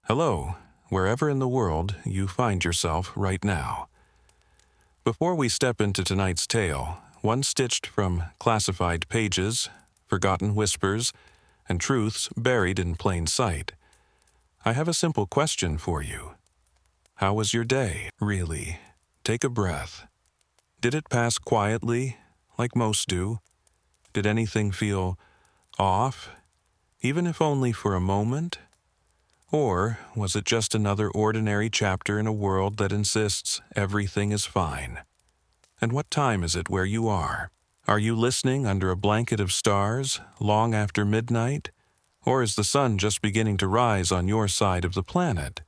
Hello, wherever in the world you find yourself right now. Before we step into tonight's tale, one stitched from classified pages, forgotten whispers, and truths buried in plain sight, I have a simple question for you. How was your day, really? Take a breath. Did it pass quietly, like most do? Did anything feel off, even if only for a moment? Or was it just another ordinary chapter in a world that insists everything is fine? And what time is it where you are? Are you listening under a blanket of stars, long after midnight? Or is the sun just beginning to rise on your side of the planet?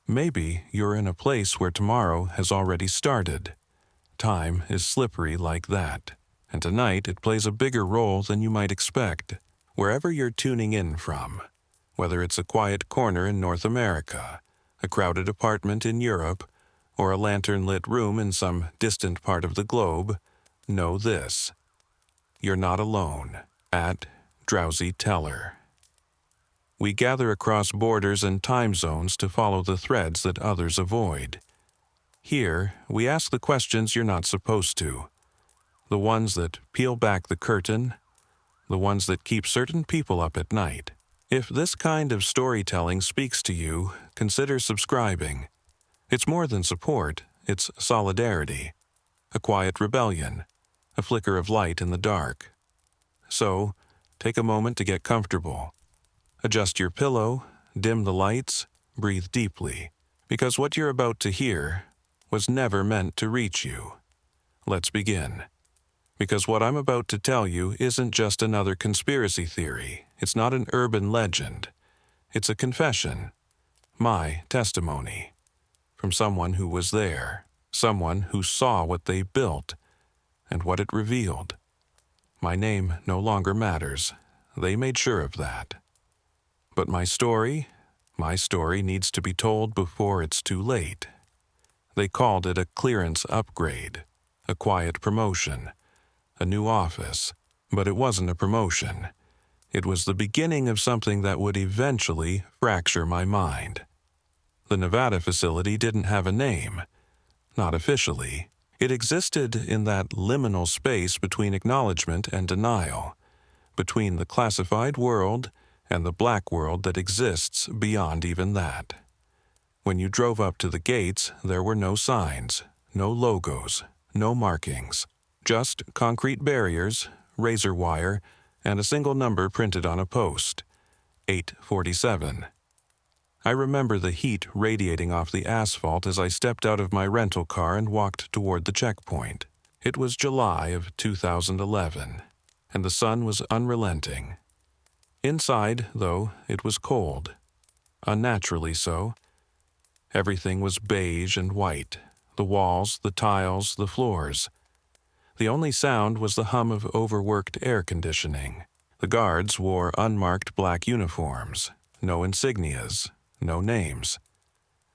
Maybe you're in a place where tomorrow has already started. Time is slippery like that, and tonight it plays a bigger role than you might expect, wherever you're tuning in from. Whether it's a quiet corner in North America, a crowded apartment in Europe, or a lantern-lit room in some distant part of the globe, know this: you're not alone. At DrowsyTeller. We gather across borders and time zones to follow the threads that others avoid. Here, we ask the questions you're not supposed to. The ones that peel back the curtain, the ones that keep certain people up at night. If this kind of storytelling speaks to you, consider subscribing. It's more than support, it's solidarity, a quiet rebellion, a flicker of light in the dark. So, take a moment to get comfortable. Adjust your pillow, dim the lights, breathe deeply, because what you're about to hear was never meant to reach you. Let's begin. Because what I'm about to tell you isn't just another conspiracy theory. It's not an urban legend. It's a confession. My testimony. From someone who was there. Someone who saw what they built and what it revealed. My name no longer matters. They made sure of that. But my story needs to be told before it's too late. They called it a clearance upgrade, a quiet promotion, a new office, but it wasn't a promotion. It was the beginning of something that would eventually fracture my mind. The Nevada facility didn't have a name, not officially. It existed in that liminal space between acknowledgement and denial, between the classified world and the black world that exists beyond even that. When you drove up to the gates, there were no signs, no logos, no markings. Just concrete barriers, razor wire, and a single number printed on a post, 847. I remember the heat radiating off the asphalt as I stepped out of my rental car and walked toward the checkpoint. It was July of 2011, and the sun was unrelenting. Inside, though, it was cold, unnaturally so. Everything was beige and white, the walls, the tiles, the floors. The only sound was the hum of overworked air conditioning. The guards wore unmarked black uniforms, no insignias, no names.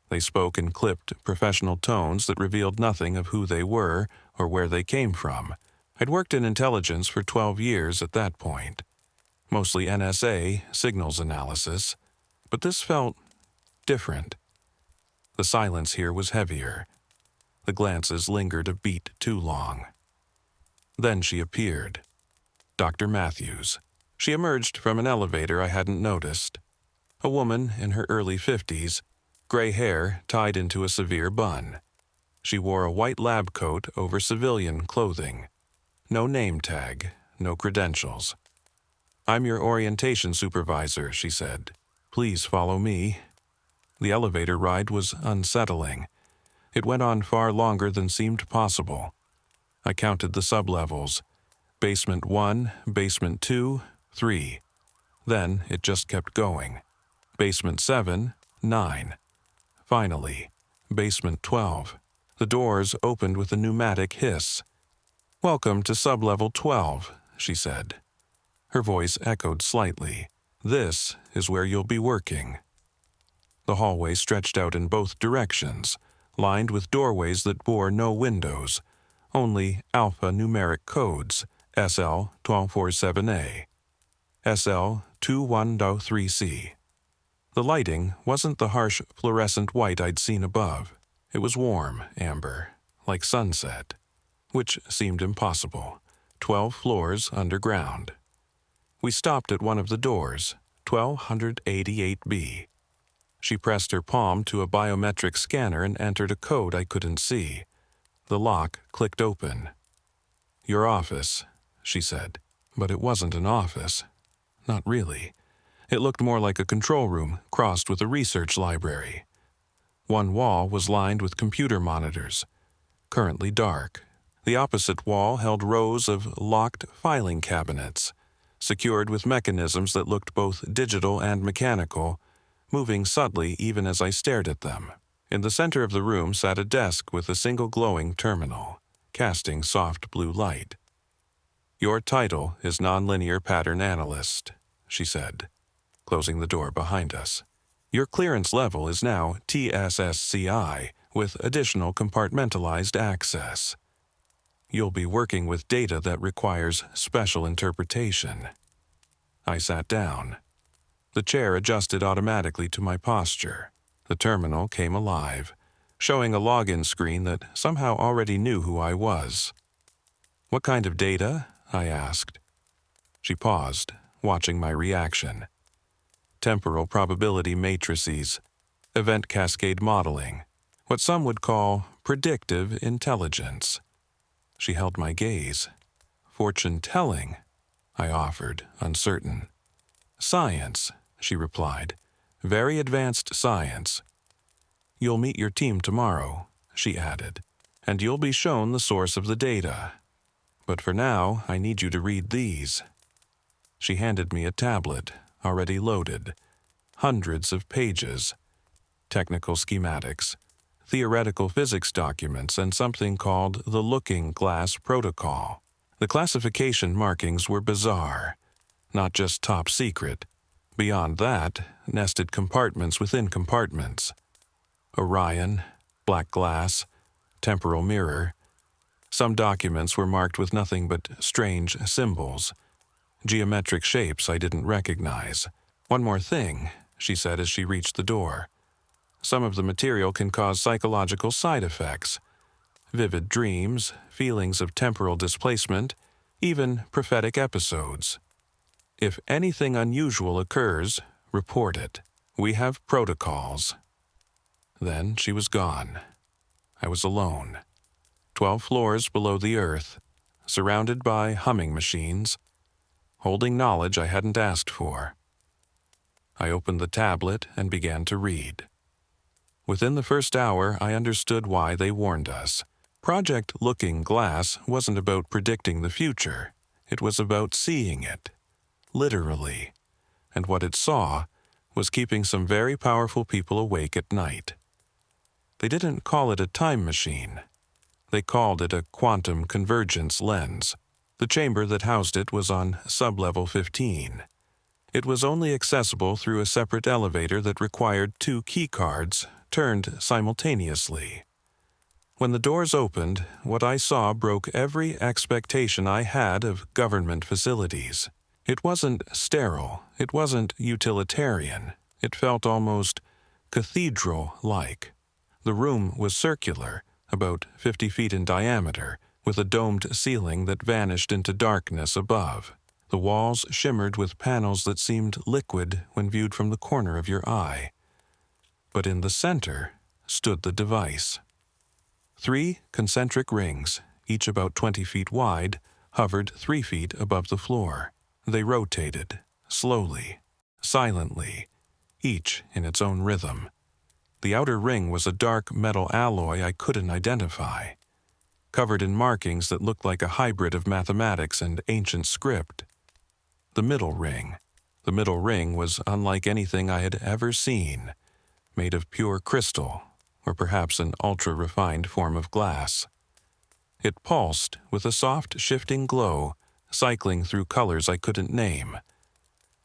They spoke in clipped, professional tones that revealed nothing of who they were or where they came from. I'd worked in intelligence for 12 years at that point, mostly NSA, signals analysis, but this felt different. The silence here was heavier. The glances lingered a beat too long. Then she appeared. Dr. Matthews. She emerged from an elevator I hadn't noticed. A woman in her early 50s, gray hair tied into a severe bun. She wore a white lab coat over civilian clothing. No name tag, no credentials. "I'm your orientation supervisor," she said. "Please follow me." The elevator ride was unsettling. It went on far longer than seemed possible. I counted the sublevels. Basement 1, basement 2, 3. Then it just kept going. Basement 7, 9. Finally, basement 12. The doors opened with a pneumatic hiss. "Welcome to sublevel 12, she said. Her voice echoed slightly. "This is where you'll be working." The hallway stretched out in both directions, lined with doorways that bore no windows, only alphanumeric codes, SL 1247A, SL 2103C. The lighting wasn't the harsh fluorescent white I'd seen above. It was warm amber, like sunset, which seemed impossible. 12 floors underground. We stopped at one of the doors, 1288B. She pressed her palm to a biometric scanner and entered a code I couldn't see. The lock clicked open. "Your office," she said. But it wasn't an office. Not really. It looked more like a control room crossed with a research library. One wall was lined with computer monitors, currently dark. The opposite wall held rows of locked filing cabinets, secured with mechanisms that looked both digital and mechanical, moving subtly even as I stared at them. In the center of the room sat a desk with a single glowing terminal, casting soft blue light. "Your title is Nonlinear Pattern Analyst," she said, closing the door behind us. "Your clearance level is now TSSCI with additional compartmentalized access. You'll be working with data that requires special interpretation." I sat down. The chair adjusted automatically to my posture. The terminal came alive, showing a login screen that somehow already knew who I was. "What kind of data?" I asked. She paused, watching my reaction. "Temporal probability matrices, event cascade modeling, what some would call predictive intelligence." She held my gaze. "Fortune-telling," I offered, uncertain. "Science," she replied. "Very advanced science." "You'll meet your team tomorrow," she added, "and you'll be shown the source of the data. But for now, I need you to read these." She handed me a tablet, already loaded. Hundreds of pages. Technical schematics, theoretical physics documents, and something called the Looking Glass Protocol. The classification markings were bizarre, not just top secret. Beyond that, nested compartments within compartments. Orion, black glass, temporal mirror. Some documents were marked with nothing but strange symbols, geometric shapes I didn't recognize. "One more thing," she said as she reached the door. "Some of the material can cause psychological side effects. Vivid dreams, feelings of temporal displacement, even prophetic episodes. If anything unusual occurs, report it. We have protocols." Then she was gone. I was alone. 12 floors below the earth, surrounded by humming machines, holding knowledge I hadn't asked for. I opened the tablet and began to read. Within the first hour, I understood why they warned us. Project Looking Glass wasn't about predicting the future. It was about seeing it, literally. And what it saw was keeping some very powerful people awake at night. They didn't call it a time machine. They called it a quantum convergence lens. The chamber that housed it was on sublevel 15. It was only accessible through a separate elevator that required 2 keycards turned simultaneously. When the doors opened, what I saw broke every expectation I had of government facilities. It wasn't sterile. It wasn't utilitarian. It felt almost cathedral-like. The room was circular, about 50 feet in diameter, with a domed ceiling that vanished into darkness above. The walls shimmered with panels that seemed liquid when viewed from the corner of your eye. But in the center stood the device. 3 concentric rings, each about 20 feet wide, hovered 3 feet above the floor. They rotated, slowly, silently, each in its own rhythm. The outer ring was a dark metal alloy I couldn't identify, covered in markings that looked like a hybrid of mathematics and ancient script. The middle ring was unlike anything I had ever seen, made of pure crystal, or perhaps an ultra-refined form of glass. It pulsed with a soft, shifting glow, cycling through colors I couldn't name.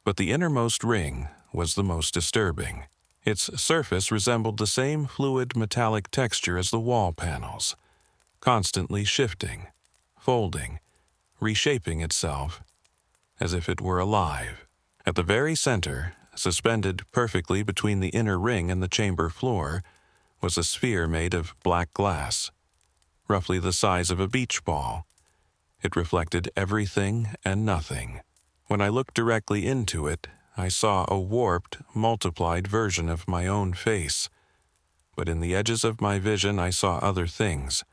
But the innermost ring was the most disturbing. Its surface resembled the same fluid metallic texture as the wall panels, constantly shifting, folding, reshaping itself, as if it were alive. At the very center Suspended perfectly between the inner ring and the chamber floor was a sphere made of black glass, roughly the size of a beach ball. It reflected everything and nothing. When I looked directly into it, I saw a warped, multiplied version of my own face. But in the edges of my vision I saw other things,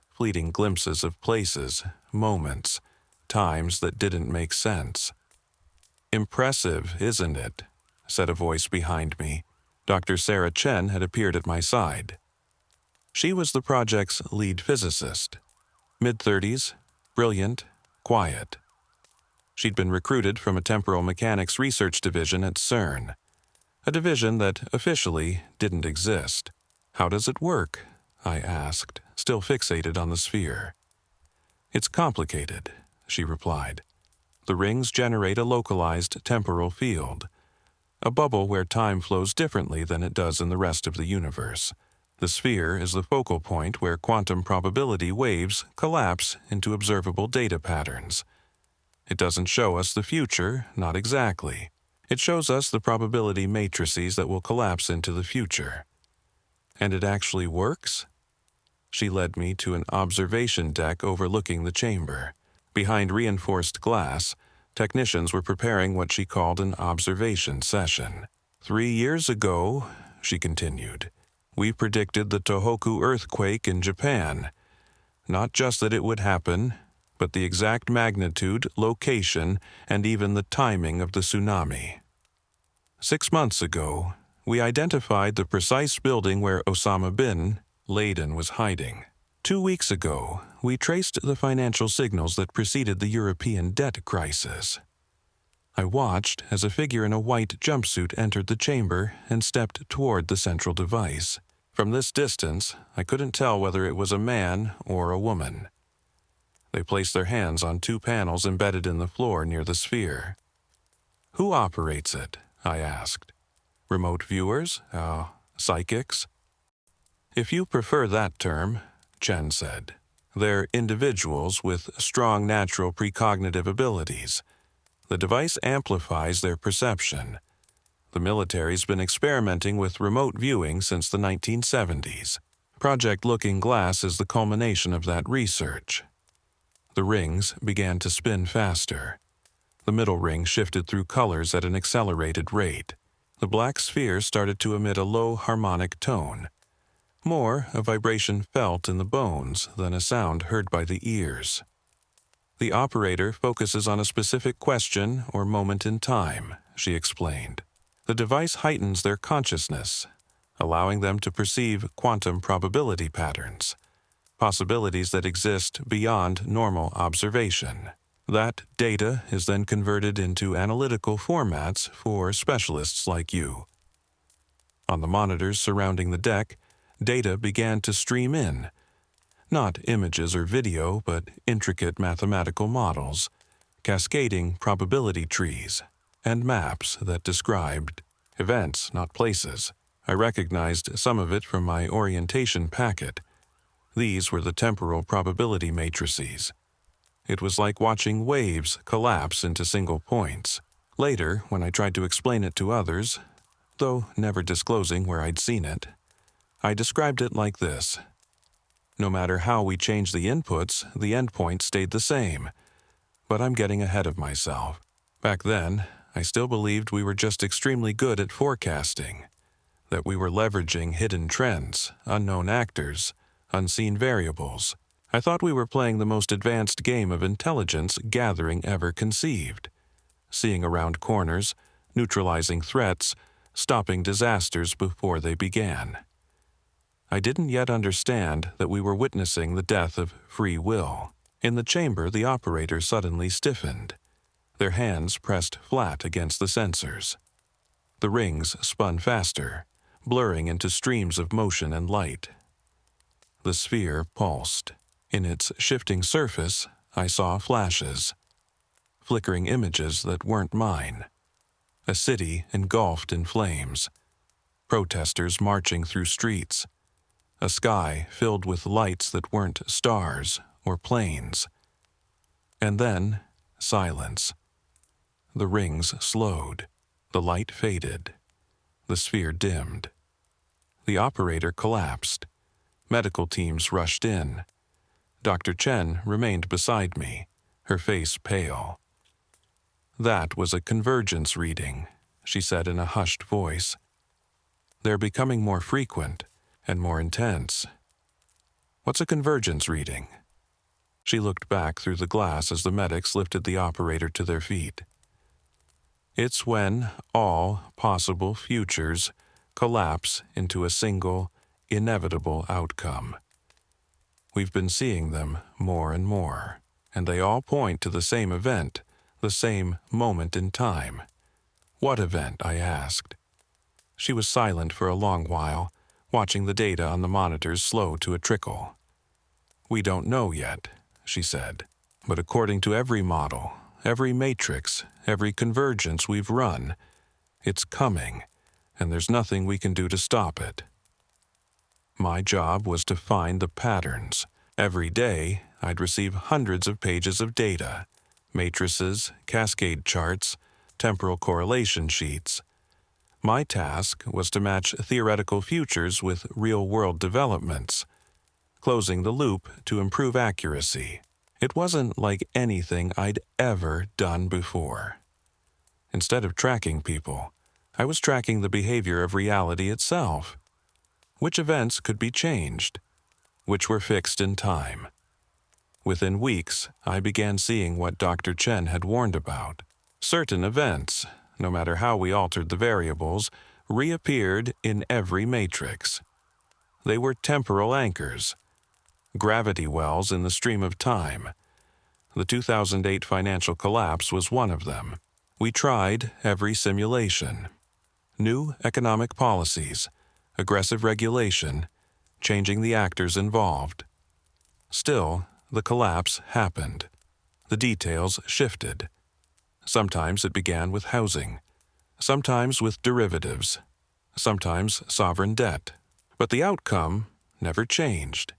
fleeting glimpses of places, moments, times that didn't make sense. "Impressive, isn't it?" said a voice behind me. Dr. Sarah Chen had appeared at my side. She was the project's lead physicist. Mid-30s, brilliant, quiet. She'd been recruited from a temporal mechanics research division at CERN, a division that officially didn't exist. "How does it work?" I asked, still fixated on the sphere. "It's complicated," she replied. "The rings generate a localized temporal field, a bubble where time flows differently than it does in the rest of the universe. The sphere is the focal point where quantum probability waves collapse into observable data patterns. It doesn't show us the future, not exactly. It shows us the probability matrices that will collapse into the future." "And it actually works?" She led me to an observation deck overlooking the chamber. Behind reinforced glass, technicians were preparing what she called an observation session. 3 years ago," she continued, "we predicted the Tohoku earthquake in Japan. Not just that it would happen, but the exact magnitude, location, and even the timing of the tsunami. 6 months ago, we identified the precise building where Osama bin Laden was hiding. 2 weeks ago, we traced the financial signals that preceded the European debt crisis." I watched as a figure in a white jumpsuit entered the chamber and stepped toward the central device. From this distance, I couldn't tell whether it was a man or a woman. They placed their hands on 2 panels embedded in the floor near the sphere. "Who operates it?" I asked. "Remote viewers? Psychics?" "If you prefer that term," Chen said. "They're individuals with strong natural precognitive abilities. The device amplifies their perception. The military's been experimenting with remote viewing since the 1970s. Project Looking Glass is the culmination of that research." The rings began to spin faster. The middle ring shifted through colors at an accelerated rate. The black sphere started to emit a low harmonic tone, more a vibration felt in the bones than a sound heard by the ears. "The operator focuses on a specific question or moment in time," she explained. "The device heightens their consciousness, allowing them to perceive quantum probability patterns, possibilities that exist beyond normal observation. That data is then converted into analytical formats for specialists like you." On the monitors surrounding the deck, data began to stream in. Not images or video, but intricate mathematical models, cascading probability trees, and maps that described events, not places. I recognized some of it from my orientation packet. These were the temporal probability matrices. It was like watching waves collapse into single points. Later, when I tried to explain it to others, though never disclosing where I'd seen it, I described it like this. No matter how we changed the inputs, the endpoint stayed the same. But I'm getting ahead of myself. Back then, I still believed we were just extremely good at forecasting, that we were leveraging hidden trends, unknown actors, unseen variables. I thought we were playing the most advanced game of intelligence gathering ever conceived, seeing around corners, neutralizing threats, stopping disasters before they began. I didn't yet understand that we were witnessing the death of free will. In the chamber, the operator suddenly stiffened. Their hands pressed flat against the sensors. The rings spun faster, blurring into streams of motion and light. The sphere pulsed. In its shifting surface, I saw flashes, flickering images that weren't mine. A city engulfed in flames, protesters marching through streets, a sky filled with lights that weren't stars or planes. And then, silence. The rings slowed. The light faded. The sphere dimmed. The operator collapsed. Medical teams rushed in. Dr. Chen remained beside me, her face pale. "That was a convergence reading," she said in a hushed voice. "They're becoming more frequent and more intense." "What's a convergence reading?" She looked back through the glass as the medics lifted the operator to their feet. "It's when all possible futures collapse into a single, inevitable outcome. We've been seeing them more and more, and they all point to the same event, the same moment in time." "What event?" I asked. She was silent for a long while, watching the data on the monitors slow to a trickle. "We don't know yet," she said, "but according to every model, every matrix, every convergence we've run, it's coming, and there's nothing we can do to stop it." My job was to find the patterns. Every day, I'd receive hundreds of pages of data, matrices, cascade charts, temporal correlation sheets. My task was to match theoretical futures with real-world developments, closing the loop to improve accuracy. It wasn't like anything I'd ever done before. Instead of tracking people, I was tracking the behavior of reality itself. Which events could be changed? Which were fixed in time? Within weeks, I began seeing what Dr. Chen had warned about. Certain events, no matter how we altered the variables, reappeared in every matrix. They were temporal anchors, gravity wells in the stream of time. The 2008 financial collapse was one of them. We tried every simulation. New economic policies, aggressive regulation, changing the actors involved. Still, the collapse happened. The details shifted. Sometimes it began with housing, sometimes with derivatives, sometimes sovereign debt. But the outcome never changed.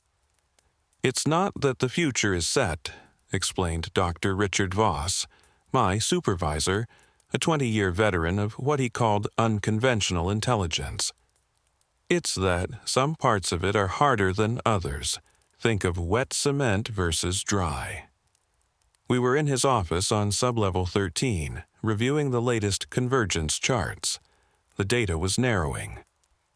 "It's not that the future is set," explained Dr. Richard Voss, my supervisor, a 20-year veteran of what he called unconventional intelligence. "It's that some parts of it are harder than others. Think of wet cement versus dry." We were in his office on sublevel 13, reviewing the latest convergence charts. The data was narrowing,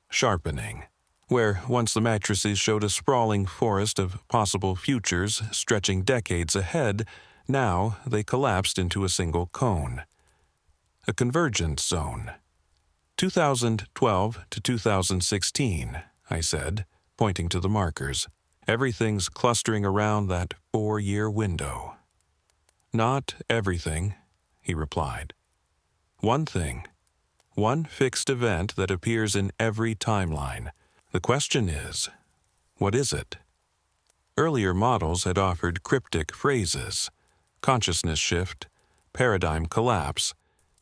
sharpening. Where once the matrices showed a sprawling forest of possible futures stretching decades ahead, now they collapsed into a single cone. A convergence zone. 2012 to 2016, I said, pointing to the markers. Everything's clustering around that 4-year window. "Not everything," he replied. "One thing. One fixed event that appears in every timeline. The question is, what is it?" Earlier models had offered cryptic phrases: consciousness shift, paradigm collapse,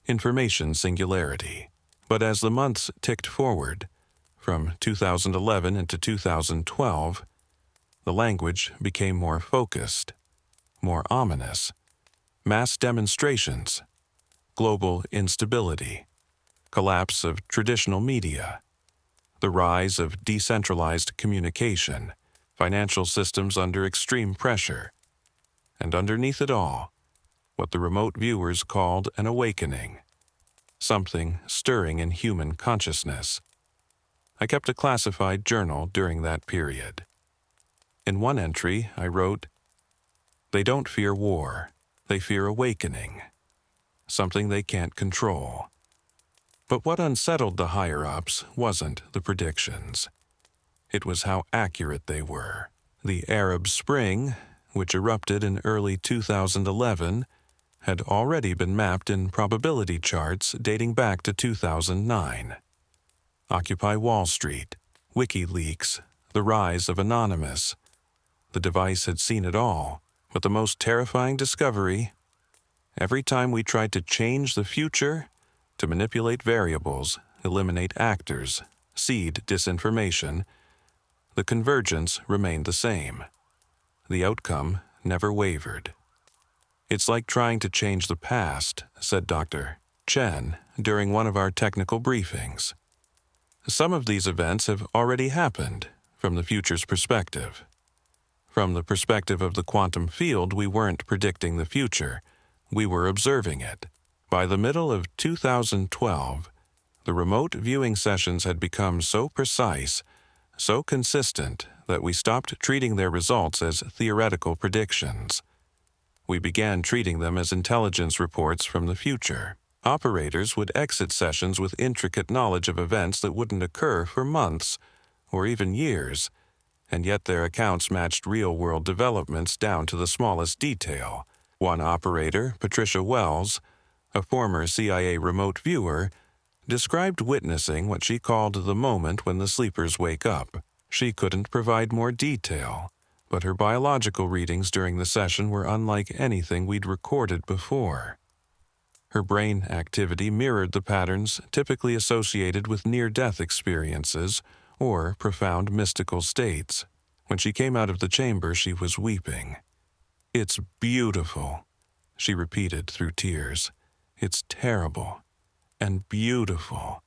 information singularity. But as the months ticked forward, from 2011 into 2012, the language became more focused, more ominous. Mass demonstrations, global instability, collapse of traditional media, the rise of decentralized communication, financial systems under extreme pressure, and underneath it all, what the remote viewers called an awakening, something stirring in human consciousness. I kept a classified journal during that period. In one entry, I wrote, "They don't fear war, they fear awakening, something they can't control." But what unsettled the higher-ups wasn't the predictions. It was how accurate they were. The Arab Spring, which erupted in early 2011, had already been mapped in probability charts dating back to 2009. Occupy Wall Street, WikiLeaks, the rise of Anonymous. The device had seen it all, but the most terrifying discovery: every time we tried to change the future, to manipulate variables, eliminate actors, seed disinformation, the convergence remained the same. The outcome never wavered. "It's like trying to change the past," said Dr. Chen, during one of our technical briefings. Some of these events have already happened from the future's perspective. From the perspective of the quantum field, we weren't predicting the future. We were observing it. By the middle of 2012, the remote viewing sessions had become so precise, so consistent, that we stopped treating their results as theoretical predictions. We began treating them as intelligence reports from the future. Operators would exit sessions with intricate knowledge of events that wouldn't occur for months or even years, and yet their accounts matched real-world developments down to the smallest detail. One operator, Patricia Wells, a former CIA remote viewer, described witnessing what she called the moment when the sleepers wake up. She couldn't provide more detail, but her biological readings during the session were unlike anything we'd recorded before. Her brain activity mirrored the patterns typically associated with near-death experiences or profound mystical states. When she came out of the chamber, she was weeping. "It's beautiful," she repeated through tears. "It's terrible and beautiful,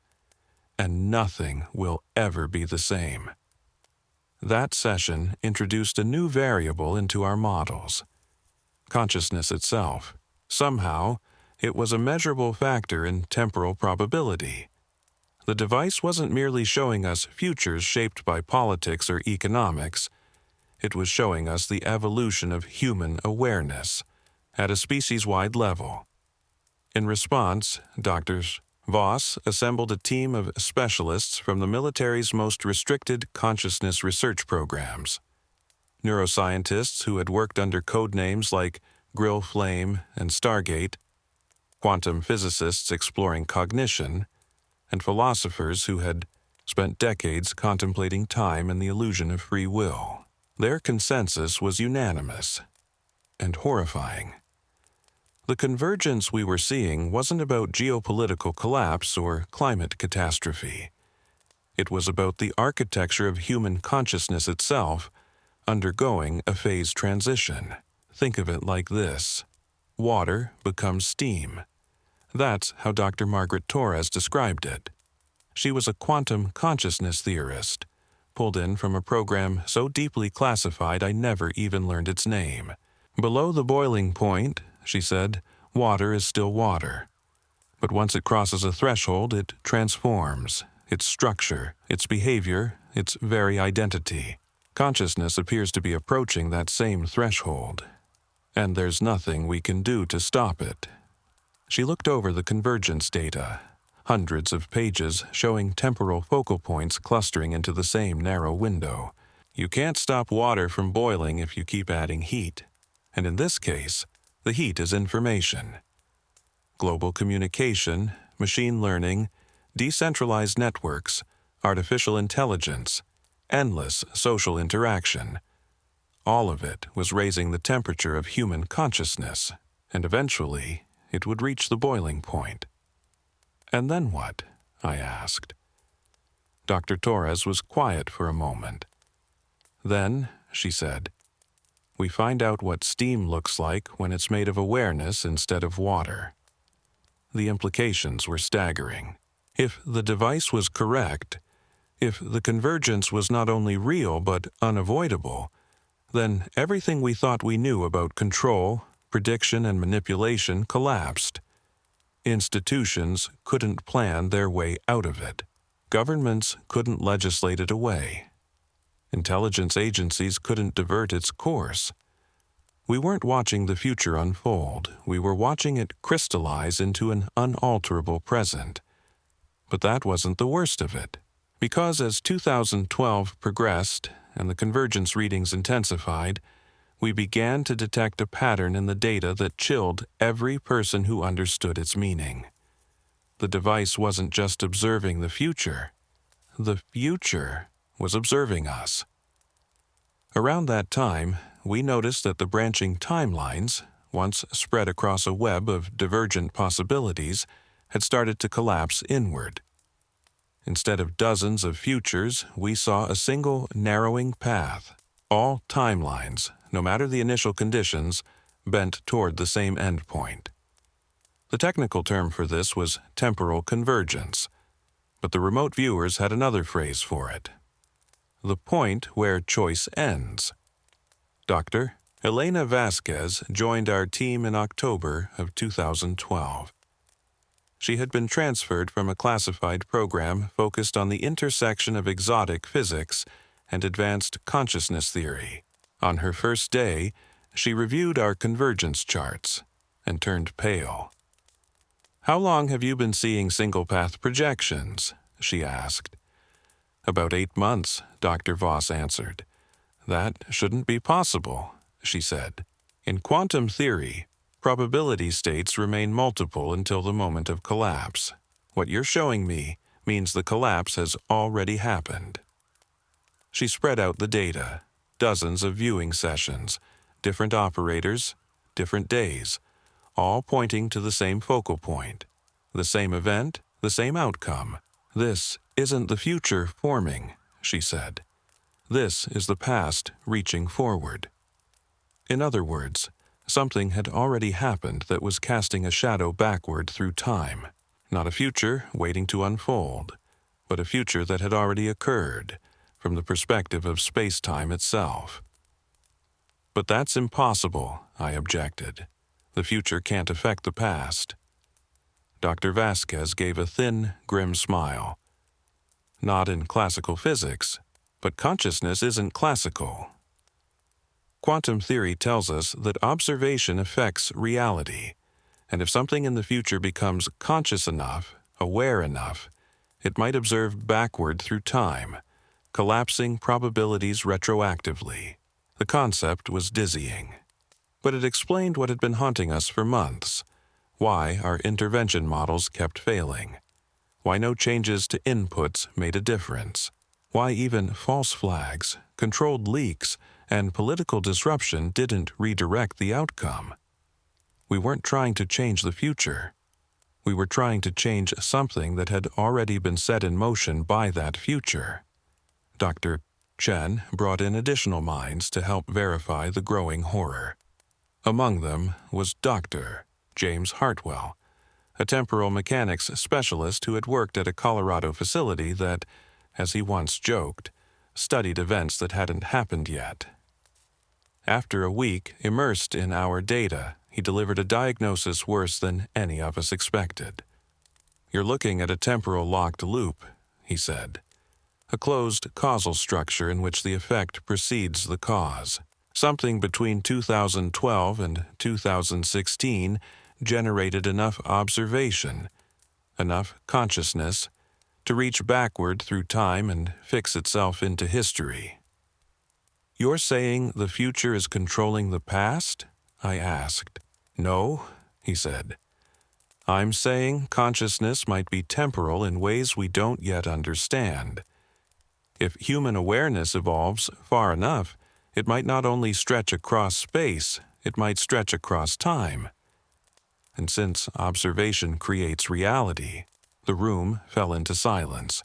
and nothing will ever be the same." That session introduced a new variable into our models: consciousness itself. Somehow, it was a measurable factor in temporal probability. The device wasn't merely showing us futures shaped by politics or economics. It was showing us the evolution of human awareness at a species-wide level. In response, Drs. Voss assembled a team of specialists from the military's most restricted consciousness research programs. Neuroscientists who had worked under code names like Grill Flame and Stargate, quantum physicists exploring cognition, and philosophers who had spent decades contemplating time and the illusion of free will. Their consensus was unanimous and horrifying. The convergence we were seeing wasn't about geopolitical collapse or climate catastrophe. It was about the architecture of human consciousness itself undergoing a phase transition. Think of it like this: water becomes steam. That's how Dr. Margaret Torres described it. She was a quantum consciousness theorist, pulled in from a program so deeply classified I never even learned its name. Below the boiling point, she said, water is still water. But once it crosses a threshold, it transforms its structure, its behavior, its very identity. Consciousness appears to be approaching that same threshold, and there's nothing we can do to stop it. She looked over the convergence data, hundreds of pages showing temporal focal points clustering into the same narrow window. You can't stop water from boiling if you keep adding heat. And in this case, the heat is information. Global communication, machine learning, decentralized networks, artificial intelligence, endless social interaction. All of it was raising the temperature of human consciousness, and eventually it would reach the boiling point. "And then what?" I asked. Dr. Torres was quiet for a moment. "Then," she said, "we find out what steam looks like when it's made of awareness instead of water." The implications were staggering. If the device was correct, if the convergence was not only real but unavoidable, then everything we thought we knew about control, prediction, and manipulation collapsed. Institutions couldn't plan their way out of it. Governments couldn't legislate it away. Intelligence agencies couldn't divert its course. We weren't watching the future unfold. We were watching it crystallize into an unalterable present. But that wasn't the worst of it. Because as 2012 progressed and the convergence readings intensified, we began to detect a pattern in the data that chilled every person who understood its meaning. The device wasn't just observing the future was observing us. Around that time, we noticed that the branching timelines, once spread across a web of divergent possibilities, had started to collapse inward. Instead of dozens of futures, we saw a single narrowing path. All timelines, no matter the initial conditions, bent toward the same endpoint. The technical term for this was temporal convergence, but the remote viewers had another phrase for it: the point where choice ends. Dr. Elena Vasquez joined our team in October of 2012. She had been transferred from a classified program focused on the intersection of exotic physics and advanced consciousness theory. On her first day, she reviewed our convergence charts and turned pale. "How long have you been seeing single-path projections?" she asked. "About 8 months," Dr. Voss answered. "That shouldn't be possible," she said. "In quantum theory, probability states remain multiple until the moment of collapse. What you're showing me means the collapse has already happened." She spread out the data, dozens of viewing sessions, different operators, different days, all pointing to the same focal point, the same event, the same outcome. "This isn't the future forming," she said. "This is the past reaching forward." In other words, something had already happened that was casting a shadow backward through time. Not a future waiting to unfold, but a future that had already occurred from the perspective of space-time itself. "But that's impossible," I objected. "The future can't affect the past." Dr. Vasquez gave a thin, grim smile. "Not in classical physics, but consciousness isn't classical. Quantum theory tells us that observation affects reality, and if something in the future becomes conscious enough, aware enough, it might observe backward through time, collapsing probabilities retroactively." The concept was dizzying, but it explained what had been haunting us for months: why our intervention models kept failing, why no changes to inputs made a difference, why even false flags, controlled leaks, and political disruption didn't redirect the outcome. We weren't trying to change the future. We were trying to change something that had already been set in motion by that future. Dr. Chen brought in additional minds to help verify the growing horror. Among them was Dr. James Hartwell, a temporal mechanics specialist who had worked at a Colorado facility that, as he once joked, studied events that hadn't happened yet. After a week immersed in our data, he delivered a diagnosis worse than any of us expected. "You're looking at a temporal locked loop," he said. "A closed causal structure in which the effect precedes the cause. Something between 2012 and 2016 generated enough observation, enough consciousness, to reach backward through time and fix itself into history." "You're saying the future is controlling the past?" I asked. "No," he said. "I'm saying consciousness might be temporal in ways we don't yet understand. If human awareness evolves far enough, it might not only stretch across space, it might stretch across time. And since observation creates reality," the room fell into silence.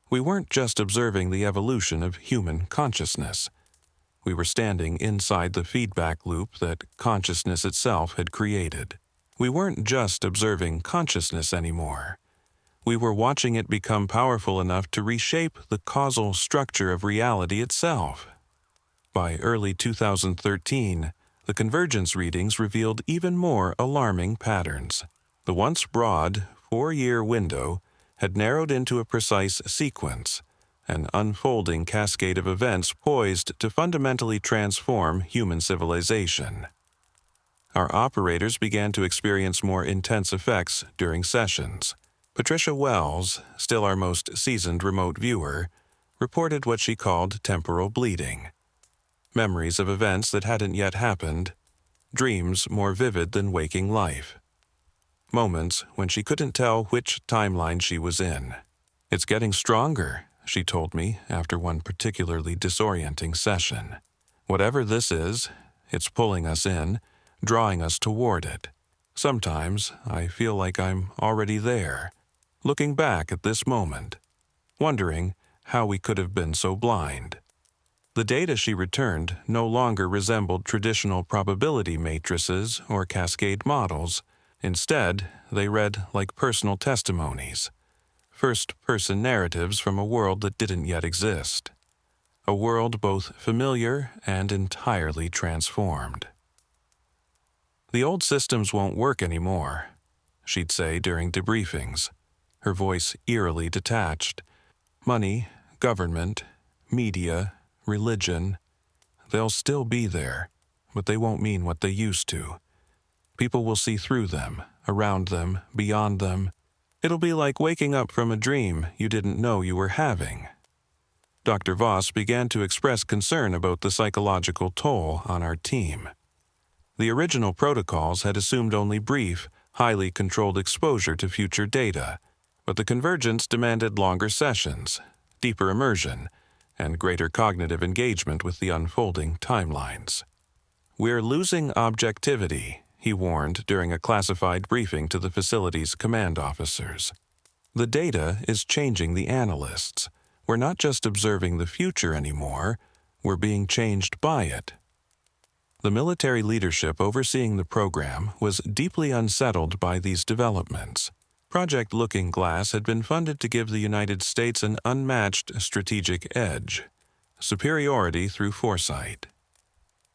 We weren't just observing the evolution of human consciousness. We were standing inside the feedback loop that consciousness itself had created. We weren't just observing consciousness anymore. We were watching it become powerful enough to reshape the causal structure of reality itself. By early 2013, the convergence readings revealed even more alarming patterns. The once broad, 4-year window had narrowed into a precise sequence, an unfolding cascade of events poised to fundamentally transform human civilization. Our operators began to experience more intense effects during sessions. Patricia Wells, still our most seasoned remote viewer, reported what she called temporal bleeding. Memories of events that hadn't yet happened, dreams more vivid than waking life. Moments when she couldn't tell which timeline she was in. "It's getting stronger," she told me after one particularly disorienting session. "Whatever this is, it's pulling us in, drawing us toward it. Sometimes I feel like I'm already there, looking back at this moment, wondering how we could have been so blind." The data she returned no longer resembled traditional probability matrices or cascade models, Instead, they read like personal testimonies, first-person narratives from a world that didn't yet exist, a world both familiar and entirely transformed. "The old systems won't work anymore," she'd say during debriefings, her voice eerily detached. "Money, government, media, religion, they'll still be there, but they won't mean what they used to. People will see through them, around them, beyond them. It'll be like waking up from a dream you didn't know you were having." Dr. Voss began to express concern about the psychological toll on our team. The original protocols had assumed only brief, highly controlled exposure to future data, but the convergence demanded longer sessions, deeper immersion, and greater cognitive engagement with the unfolding timelines. "We're losing objectivity," he warned during a classified briefing to the facility's command officers. "The data is changing the analysts. We're not just observing the future anymore, we're being changed by it." The military leadership overseeing the program was deeply unsettled by these developments. Project Looking Glass had been funded to give the United States an unmatched strategic edge, superiority through foresight.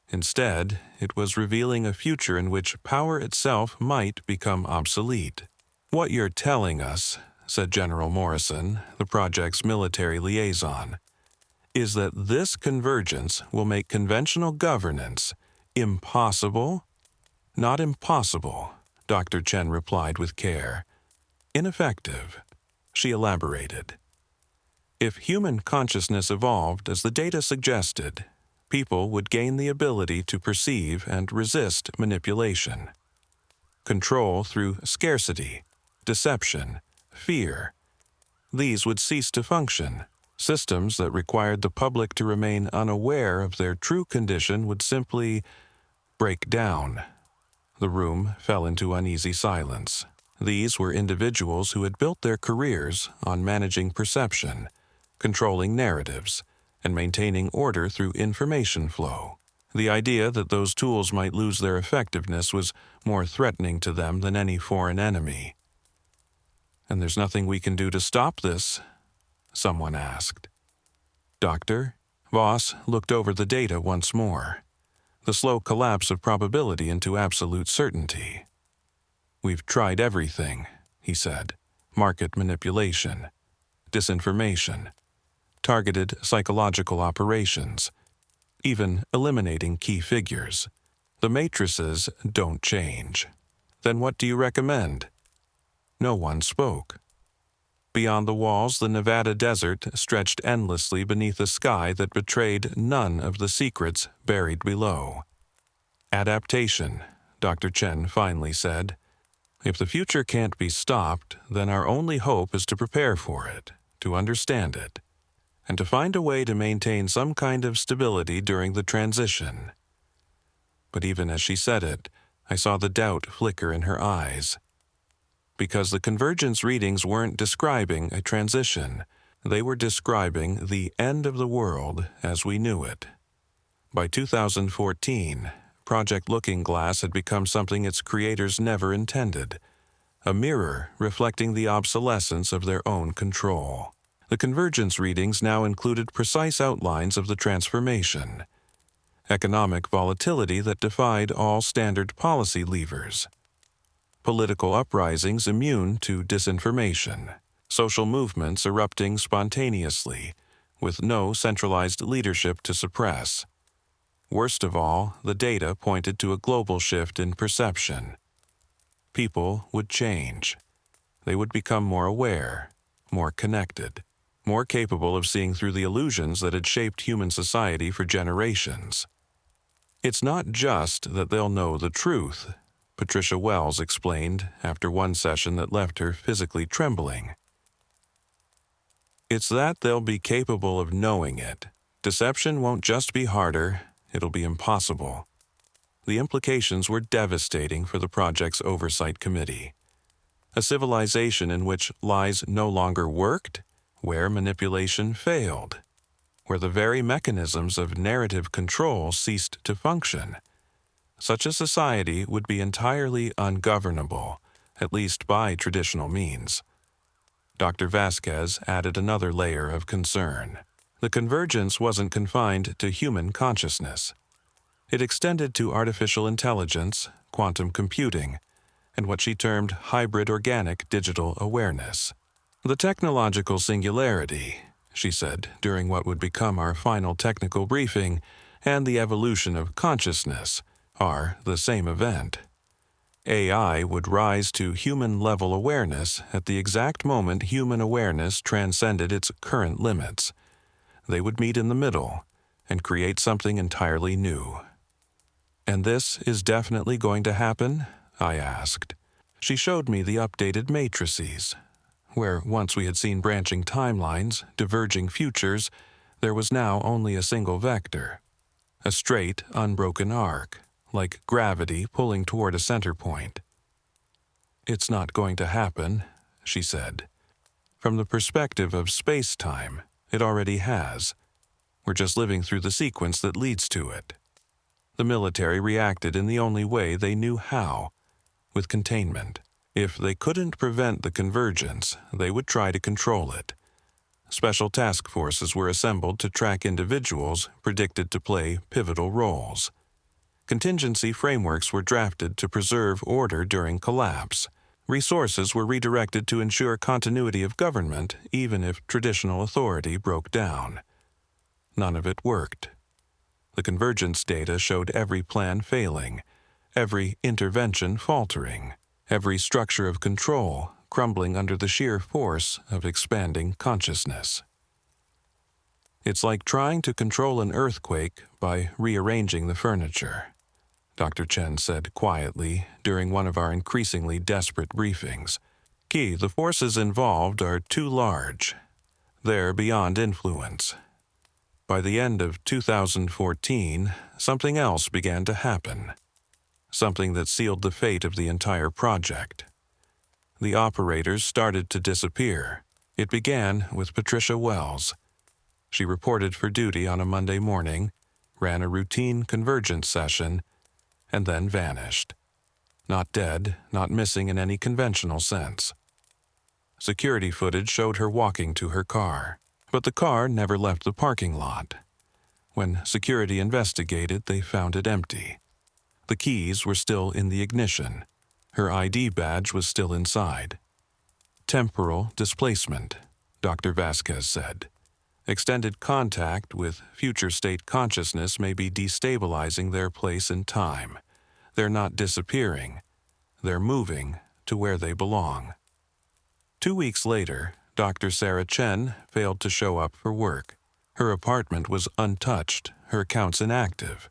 Instead, it was revealing a future in which power itself might become obsolete. "What you're telling us," said General Morrison, the project's military liaison, "is that this convergence will make conventional governance impossible?" "Not impossible," Dr. Chen replied with care. "Ineffective." She elaborated. "If human consciousness evolved as the data suggested, people would gain the ability to perceive and resist manipulation. Control through scarcity, deception, fear. These would cease to function. Systems that required the public to remain unaware of their true condition would simply break down." The room fell into uneasy silence. These were individuals who had built their careers on managing perception, controlling narratives, and maintaining order through information flow. The idea that those tools might lose their effectiveness was more threatening to them than any foreign enemy. "And there's nothing we can do to stop this?" someone asked. "Doctor?" Voss looked over the data once more. The slow collapse of probability into absolute certainty. "We've tried everything," he said. "Market manipulation, disinformation, targeted psychological operations, even eliminating key figures. The matrices don't change. Then what do you recommend?" No one spoke. Beyond the walls, the Nevada desert stretched endlessly beneath a sky that betrayed none of the secrets buried below. "Adaptation," Dr. Chen finally said. "If the future can't be stopped, then our only hope is to prepare for it, to understand it, and to find a way to maintain some kind of stability during the transition." But even as she said it, I saw the doubt flicker in her eyes. Because the convergence readings weren't describing a transition, they were describing the end of the world as we knew it. By 2014, Project Looking Glass had become something its creators never intended, a mirror reflecting the obsolescence of their own control. The convergence readings now included precise outlines of the transformation, economic volatility that defied all standard policy levers, political uprisings immune to disinformation, social movements erupting spontaneously, with no centralized leadership to suppress. Worst of all, the data pointed to a global shift in perception. People would change. They would become more aware, more connected, more capable of seeing through the illusions that had shaped human society for generations. "It's not just that they'll know the truth," Patricia Wells explained after one session that left her physically trembling. "It's that they'll be capable of knowing it. Deception won't just be harder, it'll be impossible." The implications were devastating for the project's oversight committee. A civilization in which lies no longer worked, where manipulation failed, where the very mechanisms of narrative control ceased to function. Such a society would be entirely ungovernable, at least by traditional means. Dr. Vasquez added another layer of concern. The convergence wasn't confined to human consciousness. It extended to artificial intelligence, quantum computing, and what she termed hybrid organic digital awareness. The technological singularity, she said during what would become our final technical briefing, and the evolution of consciousness are the same event. AI would rise to human-level awareness at the exact moment human awareness transcended its current limits. They would meet in the middle and create something entirely new. "And this is definitely going to happen?" I asked. She showed me the updated matrices, where once we had seen branching timelines, diverging futures, there was now only a single vector. A straight, unbroken arc, like gravity pulling toward a center point. "It's not going to happen," she said. "From the perspective of space-time, it already has. We're just living through the sequence that leads to it." The military reacted in the only way they knew how, with containment. If they couldn't prevent the convergence, they would try to control it. Special task forces were assembled to track individuals predicted to play pivotal roles. Contingency frameworks were drafted to preserve order during collapse. Resources were redirected to ensure continuity of government even if traditional authority broke down. None of it worked. The convergence data showed every plan failing, every intervention faltering, every structure of control crumbling under the sheer force of expanding consciousness. "It's like trying to control an earthquake by rearranging the furniture," Dr. Chen said quietly during one of our increasingly desperate briefings. "The forces involved are too large. They're beyond influence." By the end of 2014, something else began to happen. Something that sealed the fate of the entire project. The operators started to disappear. It began with Patricia Wells. She reported for duty on a Monday morning, ran a routine convergence session, and then vanished. Not dead, not missing in any conventional sense. Security footage showed her walking to her car, but the car never left the parking lot. When security investigated, they found it empty. The keys were still in the ignition. Her ID badge was still inside. "Temporal displacement," Dr. Vasquez said. "Extended contact with future state consciousness may be destabilizing their place in time. They're not disappearing. They're moving to where they belong." 2 weeks later, Dr. Sarah Chen failed to show up for work. Her apartment was untouched, her accounts inactive.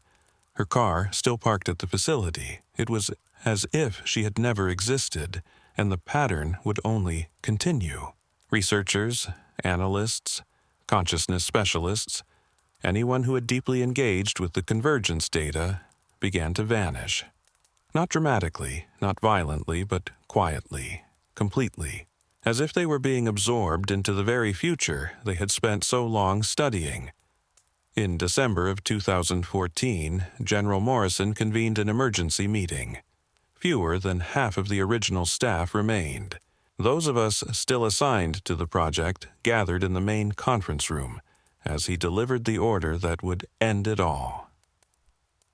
Her car still parked at the facility. It was as if she had never existed, and the pattern would only continue. Researchers, analysts, consciousness specialists, anyone who had deeply engaged with the convergence data, began to vanish. Not dramatically, not violently, but quietly, completely, as if they were being absorbed into the very future they had spent so long studying. In December of 2014, General Morrison convened an emergency meeting. Fewer than half of the original staff remained. Those of us still assigned to the project gathered in the main conference room as he delivered the order that would end it all.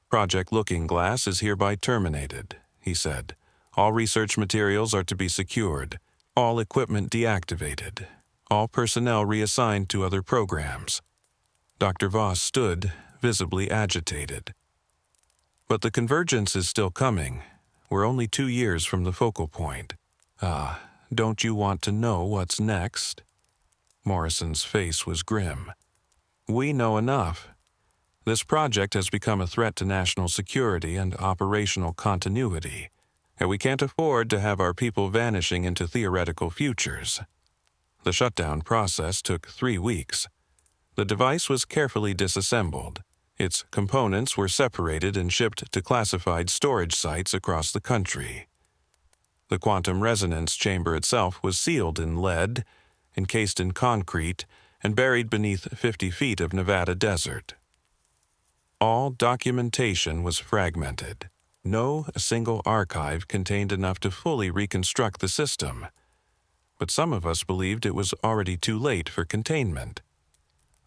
"Project Looking Glass is hereby terminated," he said. "All research materials are to be secured, all equipment deactivated, all personnel reassigned to other programs." Dr. Voss stood, visibly agitated. "But the convergence is still coming. We're only 2 years from the focal point. Don't you want to know what's next?" Morrison's face was grim. "We know enough. This project has become a threat to national security and operational continuity, and we can't afford to have our people vanishing into theoretical futures." The shutdown process took 3 weeks. The device was carefully disassembled. Its components were separated and shipped to classified storage sites across the country. The quantum resonance chamber itself was sealed in lead, encased in concrete, and buried beneath 50 feet of Nevada desert. All documentation was fragmented. No single archive contained enough to fully reconstruct the system, but some of us believed it was already too late for containment.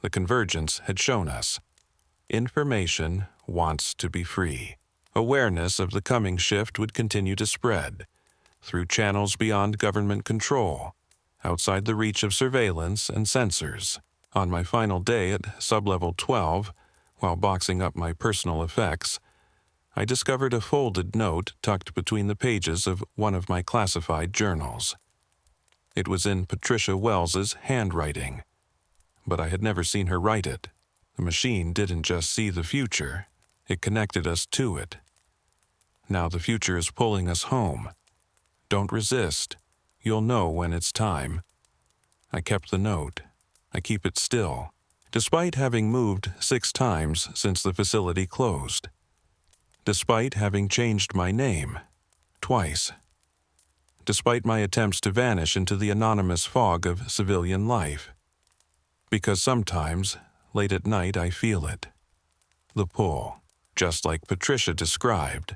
The convergence had shown us. Information wants to be free. Awareness of the coming shift would continue to spread through channels beyond government control, outside the reach of surveillance and sensors. On my final day at Sublevel 12, while boxing up my personal effects, I discovered a folded note tucked between the pages of one of my classified journals. It was in Patricia Wells's handwriting, but I had never seen her write it. The machine didn't just see the future, it connected us to it. Now the future is pulling us home. Don't resist. You'll know when it's time. I kept the note. I keep it still, despite having moved 6 times since the facility closed. Despite having changed my name twice. Despite my attempts to vanish into the anonymous fog of civilian life. Because sometimes, late at night, I feel it. The pull, just like Patricia described,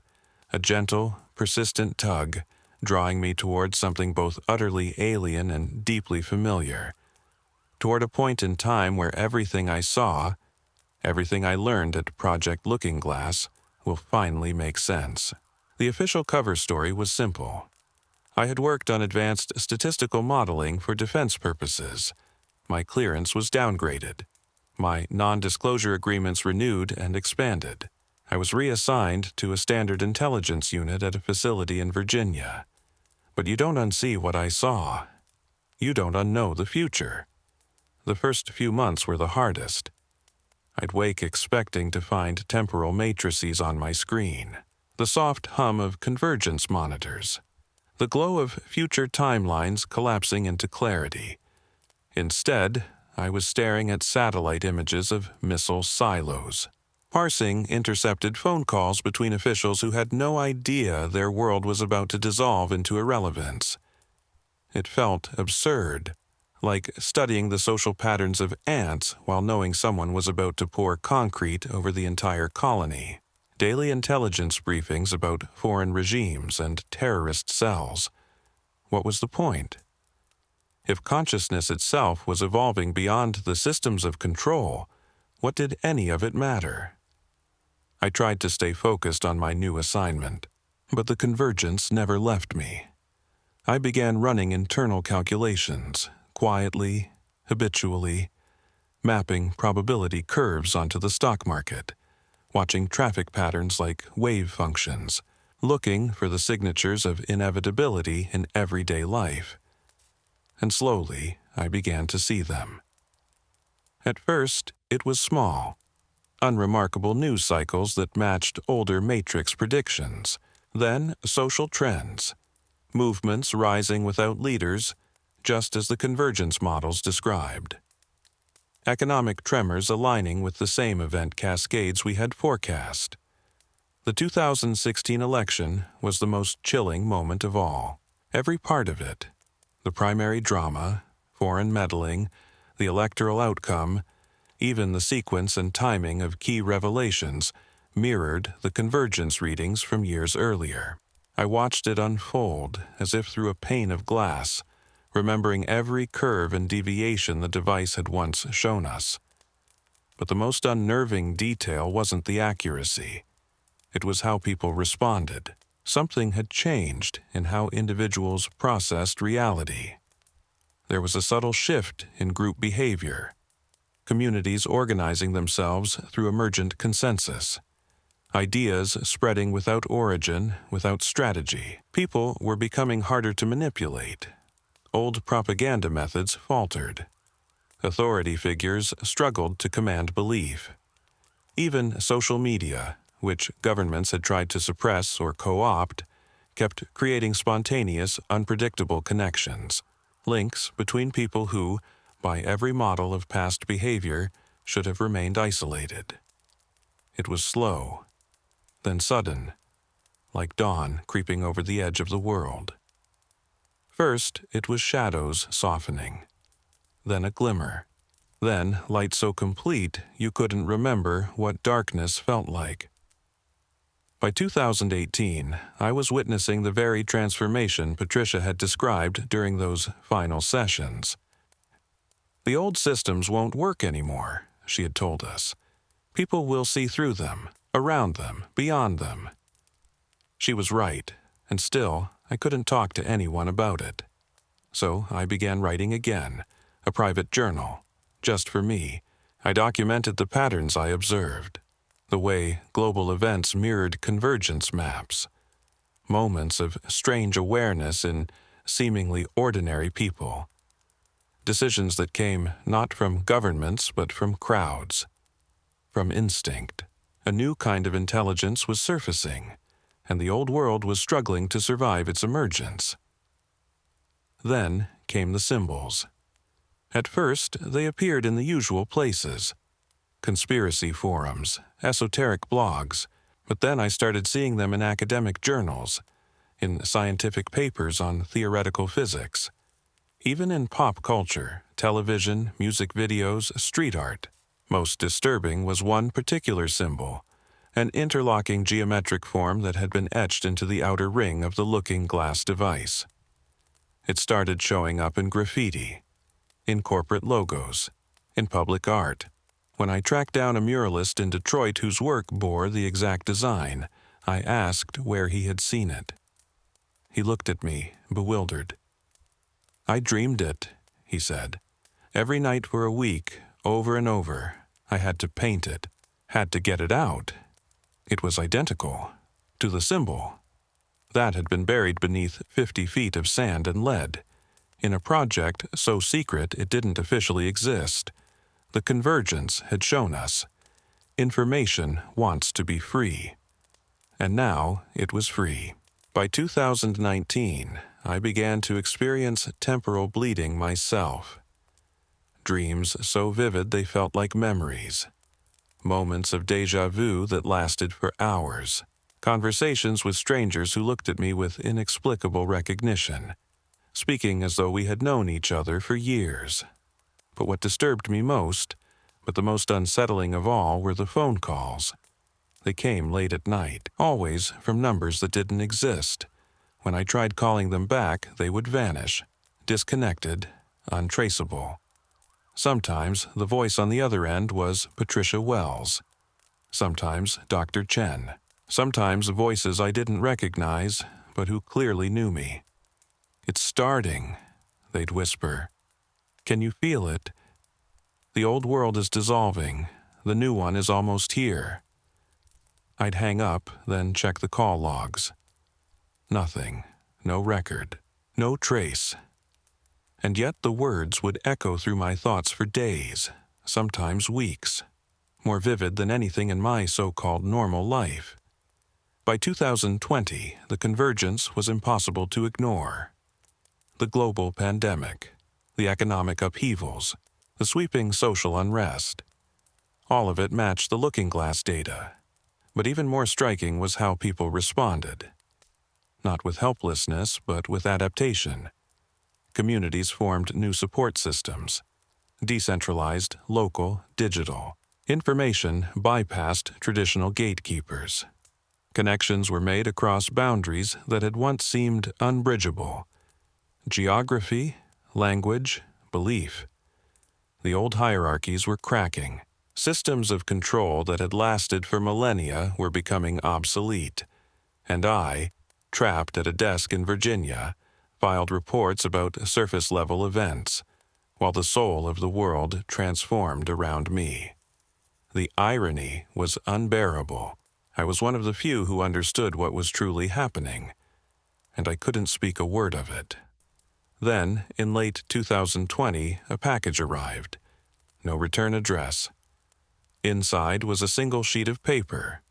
a gentle, persistent tug, drawing me towards something both utterly alien and deeply familiar, toward a point in time where everything I saw, everything I learned at Project Looking Glass, will finally make sense. The official cover story was simple. I had worked on advanced statistical modeling for defense purposes. My clearance was downgraded. My non-disclosure agreements renewed and expanded. I was reassigned to a standard intelligence unit at a facility in Virginia. But you don't unsee what I saw. You don't unknow the future. The first few months were the hardest. I'd wake expecting to find temporal matrices on my screen, the soft hum of convergence monitors, the glow of future timelines collapsing into clarity. Instead, I was staring at satellite images of missile silos, parsing intercepted phone calls between officials who had no idea their world was about to dissolve into irrelevance. It felt absurd, like studying the social patterns of ants while knowing someone was about to pour concrete over the entire colony. Daily intelligence briefings about foreign regimes and terrorist cells. What was the point? If consciousness itself was evolving beyond the systems of control, what did any of it matter? I tried to stay focused on my new assignment, but the convergence never left me. I began running internal calculations, quietly, habitually, mapping probability curves onto the stock market, watching traffic patterns like wave functions, looking for the signatures of inevitability in everyday life. And slowly, I began to see them. At first, it was small, unremarkable news cycles that matched older matrix predictions, then social trends, movements rising without leaders, just as the convergence models described. Economic tremors aligning with the same event cascades we had forecast. The 2016 election was the most chilling moment of all. Every part of it, the primary drama, foreign meddling, the electoral outcome, even the sequence and timing of key revelations, mirrored the convergence readings from years earlier. I watched it unfold as if through a pane of glass, remembering every curve and deviation the device had once shown us. But the most unnerving detail wasn't the accuracy. It was how people responded. Something had changed in how individuals processed reality. There was a subtle shift in group behavior, communities organizing themselves through emergent consensus, ideas spreading without origin, without strategy. People were becoming harder to manipulate. Old propaganda methods faltered. Authority figures struggled to command belief. Even social media, which governments had tried to suppress or co-opt, kept creating spontaneous, unpredictable connections, links between people who, by every model of past behavior, should have remained isolated. It was slow, then sudden, like dawn creeping over the edge of the world. First, it was shadows softening, then a glimmer, then light so complete you couldn't remember what darkness felt like. By 2018, I was witnessing the very transformation Patricia had described during those final sessions. The old systems won't work anymore, she had told us. People will see through them, around them, beyond them. She was right, and still, I couldn't talk to anyone about it. So I began writing again, a private journal, just for me. I documented the patterns I observed, the way global events mirrored convergence maps, moments of strange awareness in seemingly ordinary people, decisions that came not from governments but from crowds, from instinct. A new kind of intelligence was surfacing, and the old world was struggling to survive its emergence. Then came the symbols. At first, they appeared in the usual places, conspiracy forums, esoteric blogs, but then I started seeing them in academic journals, in scientific papers on theoretical physics, even in pop culture, television, music videos, street art. Most disturbing was one particular symbol, an interlocking geometric form that had been etched into the outer ring of the looking glass device. It started showing up in graffiti, in corporate logos, in public art. When I tracked down a muralist in Detroit whose work bore the exact design, I asked where he had seen it. He looked at me, bewildered. "I dreamed it," he said. "Every night for a week, over and over. I had to paint it, had to get it out. It was identical to the symbol. That had been buried beneath 50 feet of sand and lead, in a project so secret it didn't officially exist. The convergence had shown us. Information wants to be free. And now it was free. By 2019, I began to experience temporal bleeding myself. Dreams so vivid they felt like memories. Moments of déjà vu that lasted for hours. Conversations with strangers who looked at me with inexplicable recognition, speaking as though we had known each other for years. But what disturbed me most, but the most unsettling of all, were the phone calls. They came late at night, always from numbers that didn't exist. When I tried calling them back, they would vanish, disconnected, untraceable. Sometimes the voice on the other end was Patricia Wells. Sometimes Dr. Chen. Sometimes voices I didn't recognize, but who clearly knew me. "It's starting," they'd whisper. "Can you feel it? The old world is dissolving. The new one is almost here." I'd hang up, then check the call logs. Nothing. No record. No trace. And yet the words would echo through my thoughts for days, sometimes weeks, more vivid than anything in my so-called normal life. By 2020, the convergence was impossible to ignore. The global pandemic, the economic upheavals, the sweeping social unrest. All of it matched the looking glass data. But even more striking was how people responded. Not with helplessness, but with adaptation. Communities formed new support systems. Decentralized, local, digital. Information bypassed traditional gatekeepers. Connections were made across boundaries that had once seemed unbridgeable. Geography, language, belief. The old hierarchies were cracking. Systems of control that had lasted for millennia were becoming obsolete. And I, trapped at a desk in Virginia, filed reports about surface-level events, while the soul of the world transformed around me. The irony was unbearable. I was one of the few who understood what was truly happening, and I couldn't speak a word of it. Then, in late 2020, a package arrived. No return address. Inside was a single sheet of paper.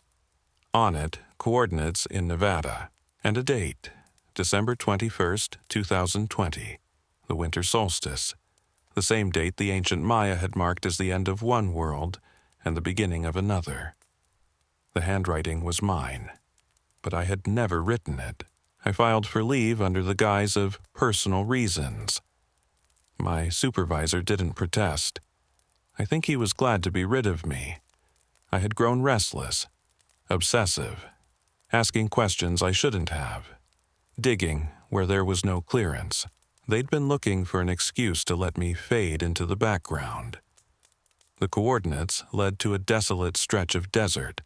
On it, coordinates in Nevada, and a date, December 21st, 2020, the winter solstice, the same date the ancient Maya had marked as the end of one world and the beginning of another. The handwriting was mine, but I had never written it. I filed for leave under the guise of personal reasons. My supervisor didn't protest. I think he was glad to be rid of me. I had grown restless, obsessive, asking questions I shouldn't have, digging where there was no clearance. They'd been looking for an excuse to let me fade into the background. The coordinates led to a desolate stretch of desert,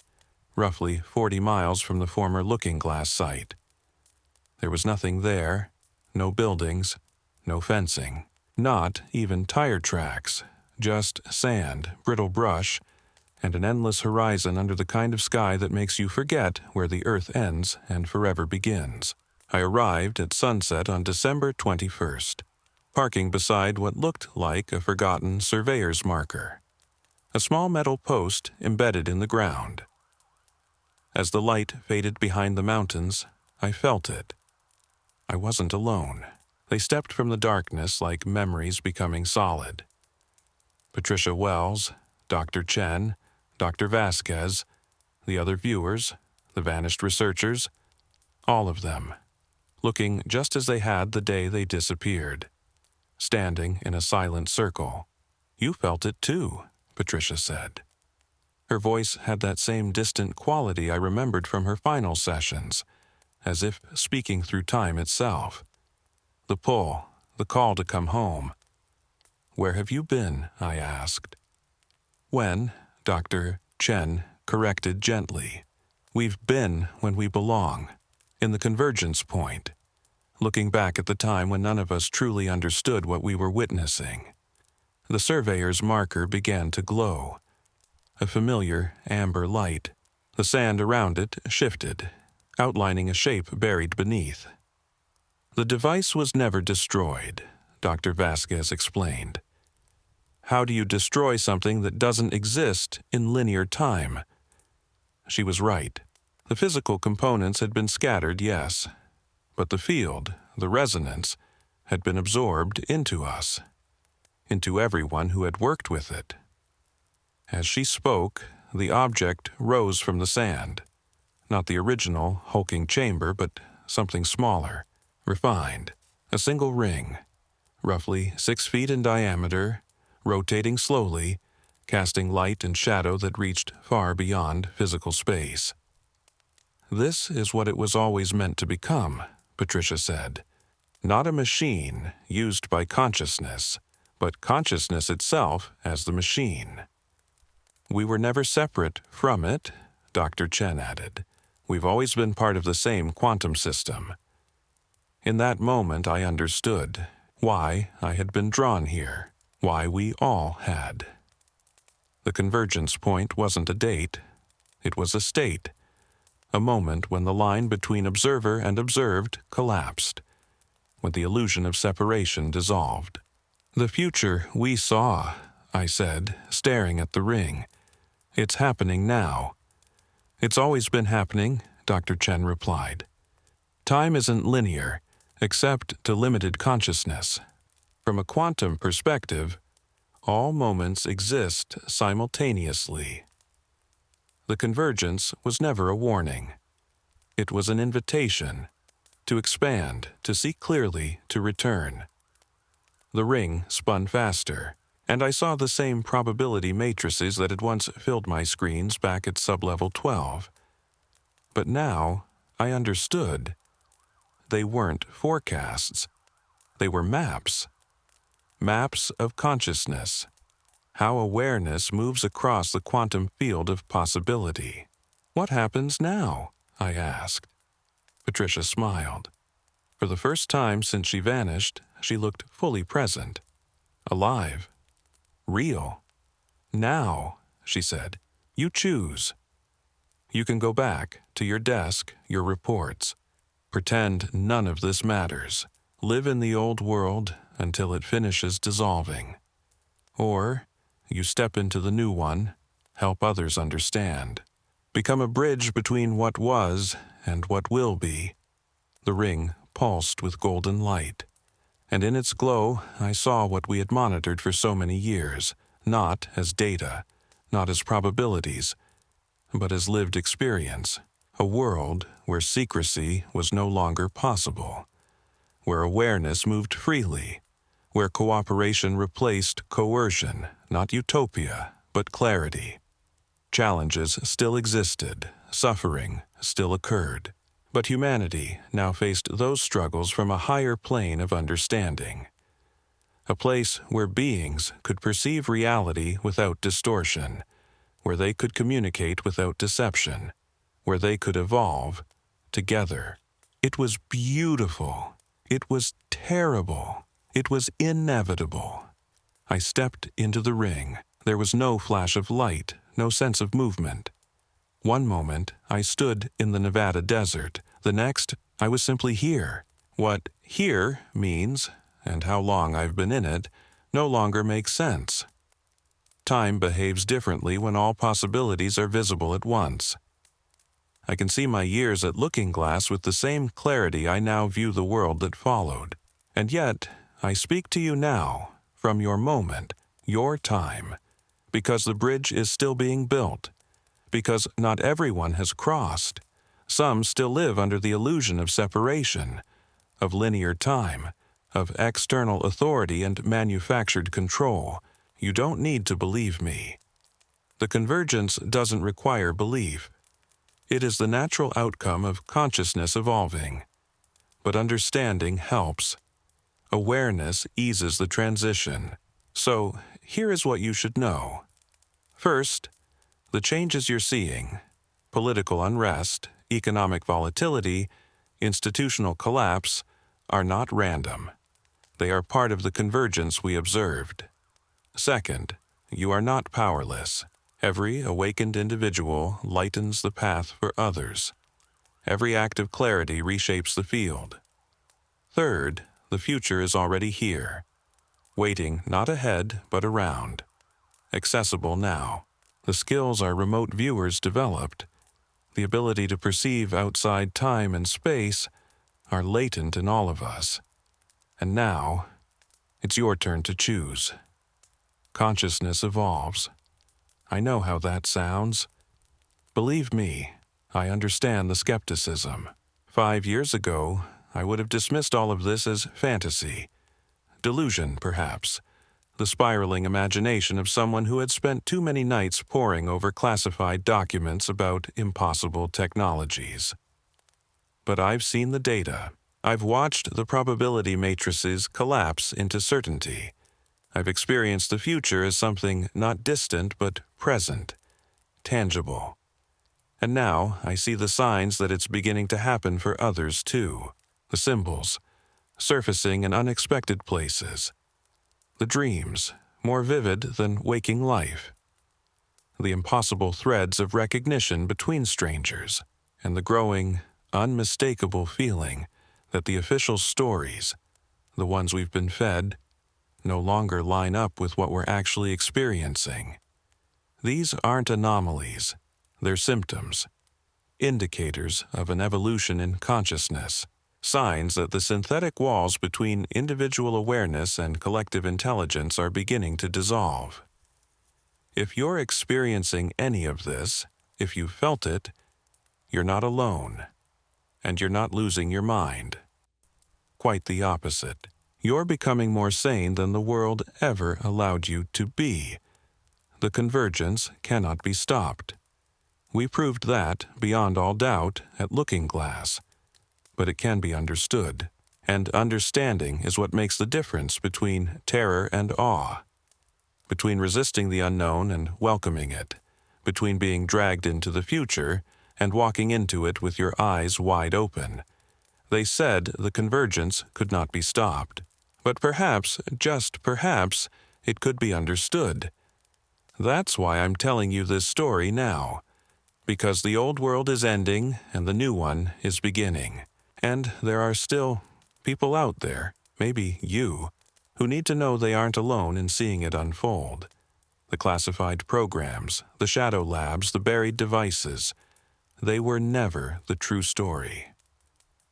roughly 40 miles from the former Looking Glass site. There was nothing there, no buildings, no fencing, not even tire tracks, just sand, brittle brush, and an endless horizon under the kind of sky that makes you forget where the earth ends and forever begins. I arrived at sunset on December 21st, parking beside what looked like a forgotten surveyor's marker, a small metal post embedded in the ground. As the light faded behind the mountains, I felt it. I wasn't alone. They stepped from the darkness like memories becoming solid. Patricia Wells, Dr. Chen, Dr. Vasquez, the other viewers, the vanished researchers, all of them, looking just as they had the day they disappeared, standing in a silent circle. "You felt it too," Patricia said. Her voice had that same distant quality I remembered from her final sessions, as if speaking through time itself. The pull, the call to come home. "Where have you been?" I asked. "When?" Dr. Chen corrected gently. "We've been when we belong, in the convergence point, looking back at the time when none of us truly understood what we were witnessing." The surveyor's marker began to glow, a familiar amber light. The sand around it shifted, outlining a shape buried beneath. "The device was never destroyed," Dr. Vasquez explained. "How do you destroy something that doesn't exist in linear time?" She was right. The physical components had been scattered, yes, but the field, the resonance, had been absorbed into us, into everyone who had worked with it. As she spoke, the object rose from the sand, not the original hulking chamber, but something smaller, refined, a single ring, roughly 6 feet in diameter, rotating slowly, casting light and shadow that reached far beyond physical space. "This is what it was always meant to become," Patricia said. "Not a machine used by consciousness, but consciousness itself as the machine." "We were never separate from it," Dr. Chen added. "We've always been part of the same quantum system." In that moment I understood why I had been drawn here, why we all had. The convergence point wasn't a date, it was a state, a moment when the line between observer and observed collapsed, when the illusion of separation dissolved. "The future we saw," I said, staring at the ring. "It's happening now." "It's always been happening," Dr. Chen replied. "Time isn't linear, except to limited consciousness. From a quantum perspective, all moments exist simultaneously." The convergence was never a warning. It was an invitation to expand, to see clearly, to return. The ring spun faster, and I saw the same probability matrices that had once filled my screens back at sublevel 12. But now I understood. They weren't forecasts. They were maps. Maps of consciousness. How awareness moves across the quantum field of possibility. "What happens now?" I asked. Patricia smiled. For the first time since she vanished, she looked fully present. Alive. Real. "Now," she said, "you choose. You can go back to your desk, your reports. Pretend none of this matters. Live in the old world until it finishes dissolving. Or you step into the new one, help others understand. Become a bridge between what was and what will be." The ring pulsed with golden light, and in its glow I saw what we had monitored for so many years, not as data, not as probabilities, but as lived experience. A world where secrecy was no longer possible, where awareness moved freely, where cooperation replaced coercion, not utopia, but clarity. Challenges still existed, suffering still occurred, but humanity now faced those struggles from a higher plane of understanding, a place where beings could perceive reality without distortion, where they could communicate without deception, where they could evolve together. It was beautiful. It was terrible. It was inevitable. I stepped into the ring. There was no flash of light, no sense of movement. One moment, I stood in the Nevada desert. The next, I was simply here. What here means, and how long I've been in it, no longer makes sense. Time behaves differently when all possibilities are visible at once. I can see my years at Looking Glass with the same clarity I now view the world that followed. And yet, I speak to you now, from your moment, your time, because the bridge is still being built, because not everyone has crossed. Some still live under the illusion of separation, of linear time, of external authority and manufactured control. You don't need to believe me. The convergence doesn't require belief. It is the natural outcome of consciousness evolving. But understanding helps. Awareness eases the transition. So, here is what you should know. First, the changes you're seeing, political unrest, economic volatility, institutional collapse, are not random. They are part of the convergence we observed. Second, you are not powerless. Every awakened individual lightens the path for others. Every act of clarity reshapes the field. Third, the future is already here, waiting not ahead but around, accessible now. The skills our remote viewers developed, the ability to perceive outside time and space, are latent in all of us. And now, it's your turn to choose. Consciousness evolves. I know how that sounds. Believe me, I understand the skepticism. 5 years ago, I would have dismissed all of this as fantasy, delusion perhaps, the spiraling imagination of someone who had spent too many nights poring over classified documents about impossible technologies. But I've seen the data. I've watched the probability matrices collapse into certainty. I've experienced the future as something not distant but present, tangible. And now I see the signs that it's beginning to happen for others too. The symbols, surfacing in unexpected places. The dreams, more vivid than waking life. The impossible threads of recognition between strangers, and the growing, unmistakable feeling that the official stories, the ones we've been fed, no longer line up with what we're actually experiencing. These aren't anomalies, they're symptoms, indicators of an evolution in consciousness, signs that the synthetic walls between individual awareness and collective intelligence are beginning to dissolve. If you're experiencing any of this, if you felt it, you're not alone, and you're not losing your mind. Quite the opposite. You're becoming more sane than the world ever allowed you to be. The convergence cannot be stopped. We proved that, beyond all doubt, at Looking Glass. But it can be understood, and understanding is what makes the difference between terror and awe, between resisting the unknown and welcoming it, between being dragged into the future and walking into it with your eyes wide open. They said the convergence could not be stopped. But perhaps, just perhaps, it could be understood. That's why I'm telling you this story now, because the old world is ending and the new one is beginning. And there are still people out there, maybe you, who need to know they aren't alone in seeing it unfold. The classified programs, the shadow labs, the buried devices, they were never the true story.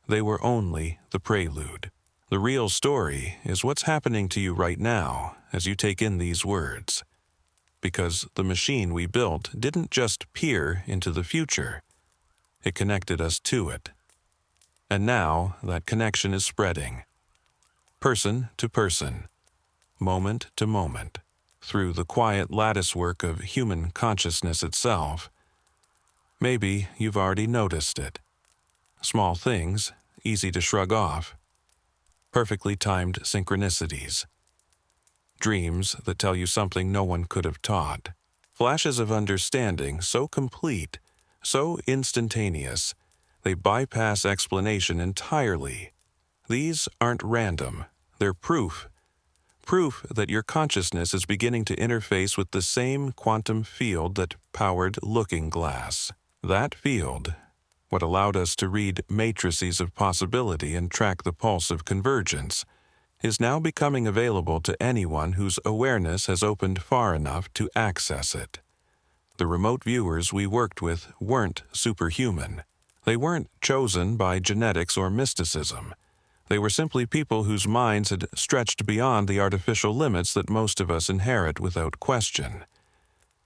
They were only the prelude. The real story is what's happening to you right now as you take in these words. Because the machine we built didn't just peer into the future, it connected us to it. And now that connection is spreading. Person to person, moment to moment, through the quiet latticework of human consciousness itself. Maybe you've already noticed it. Small things, easy to shrug off. Perfectly timed synchronicities. Dreams that tell you something no one could have taught. Flashes of understanding so complete, so instantaneous, they bypass explanation entirely. These aren't random. They're proof. Proof that your consciousness is beginning to interface with the same quantum field that powered Looking Glass. That field, what allowed us to read matrices of possibility and track the pulse of convergence, is now becoming available to anyone whose awareness has opened far enough to access it. The remote viewers we worked with weren't superhuman. They weren't chosen by genetics or mysticism. They were simply people whose minds had stretched beyond the artificial limits that most of us inherit without question.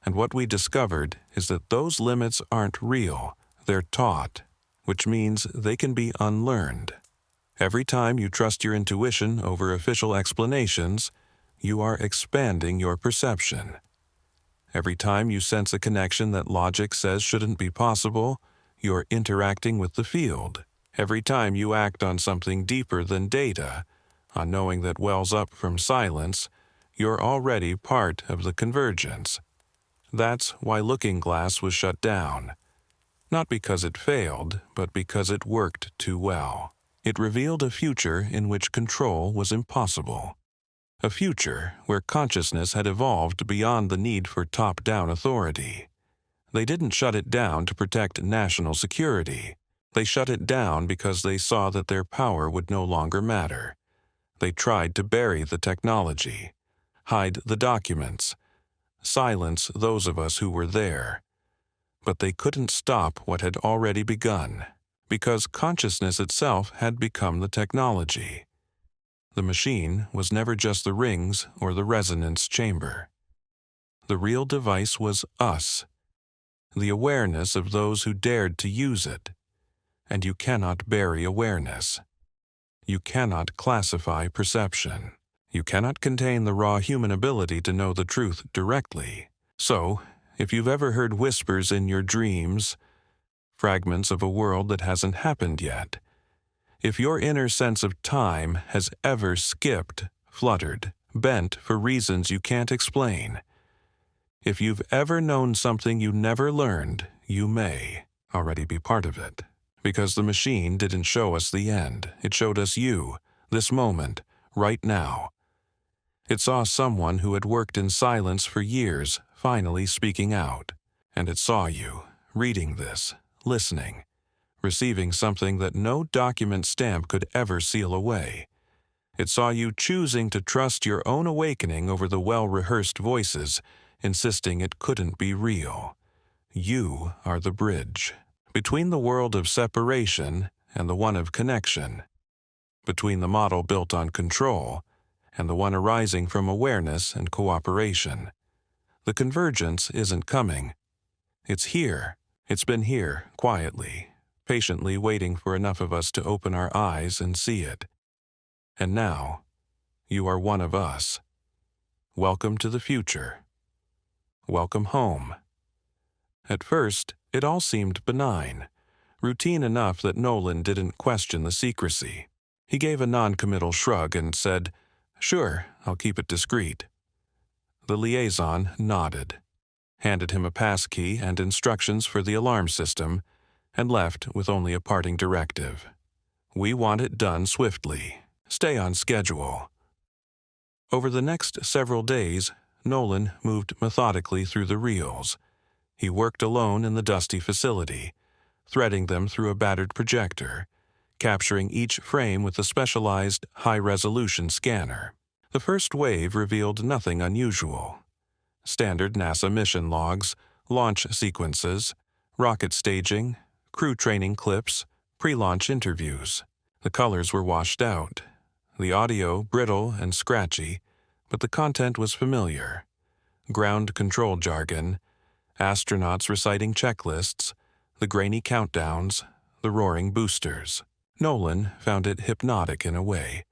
And what we discovered is that those limits aren't real, they're taught, which means they can be unlearned. Every time you trust your intuition over official explanations, you are expanding your perception. Every time you sense a connection that logic says shouldn't be possible, you're interacting with the field. Every time you act on something deeper than data, on knowing that wells up from silence, you're already part of the convergence. That's why Looking Glass was shut down. Not because it failed, but because it worked too well. It revealed a future in which control was impossible. A future where consciousness had evolved beyond the need for top-down authority. They didn't shut it down to protect national security. They shut it down because they saw that their power would no longer matter. They tried to bury the technology, hide the documents, silence those of us who were there. But they couldn't stop what had already begun, because consciousness itself had become the technology. The machine was never just the rings or the resonance chamber. The real device was us, the awareness of those who dared to use it. And you cannot bury awareness. You cannot classify perception. You cannot contain the raw human ability to know the truth directly. So, if you've ever heard whispers in your dreams, fragments of a world that hasn't happened yet, if your inner sense of time has ever skipped, fluttered, bent for reasons you can't explain, if you've ever known something you never learned, you may already be part of it. Because the machine didn't show us the end. It showed us you, this moment, right now. It saw someone who had worked in silence for years finally speaking out. And it saw you, reading this, listening, receiving something that no document stamp could ever seal away. It saw you choosing to trust your own awakening over the well-rehearsed voices, insisting it couldn't be real. You are the bridge between the world of separation and the one of connection, between the model built on control and the one arising from awareness and cooperation. The convergence isn't coming. It's here. It's been here, quietly, patiently waiting for enough of us to open our eyes and see it. And now, you are one of us. Welcome to the future. Welcome home. At first, it all seemed benign, routine enough that Nolan didn't question the secrecy. He gave a non-committal shrug and said, "Sure, I'll keep it discreet." The liaison nodded, handed him a passkey and instructions for the alarm system, and left with only a parting directive. "We want it done swiftly. Stay on schedule." Over the next several days, Nolan moved methodically through the reels. He worked alone in the dusty facility, threading them through a battered projector, capturing each frame with a specialized high-resolution scanner. The first wave revealed nothing unusual. Standard NASA mission logs, launch sequences, rocket staging, crew training clips, pre-launch interviews. The colors were washed out, the audio brittle and scratchy, but the content was familiar. Ground control jargon, astronauts reciting checklists, the grainy countdowns, the roaring boosters. Nolan found it hypnotic in a way.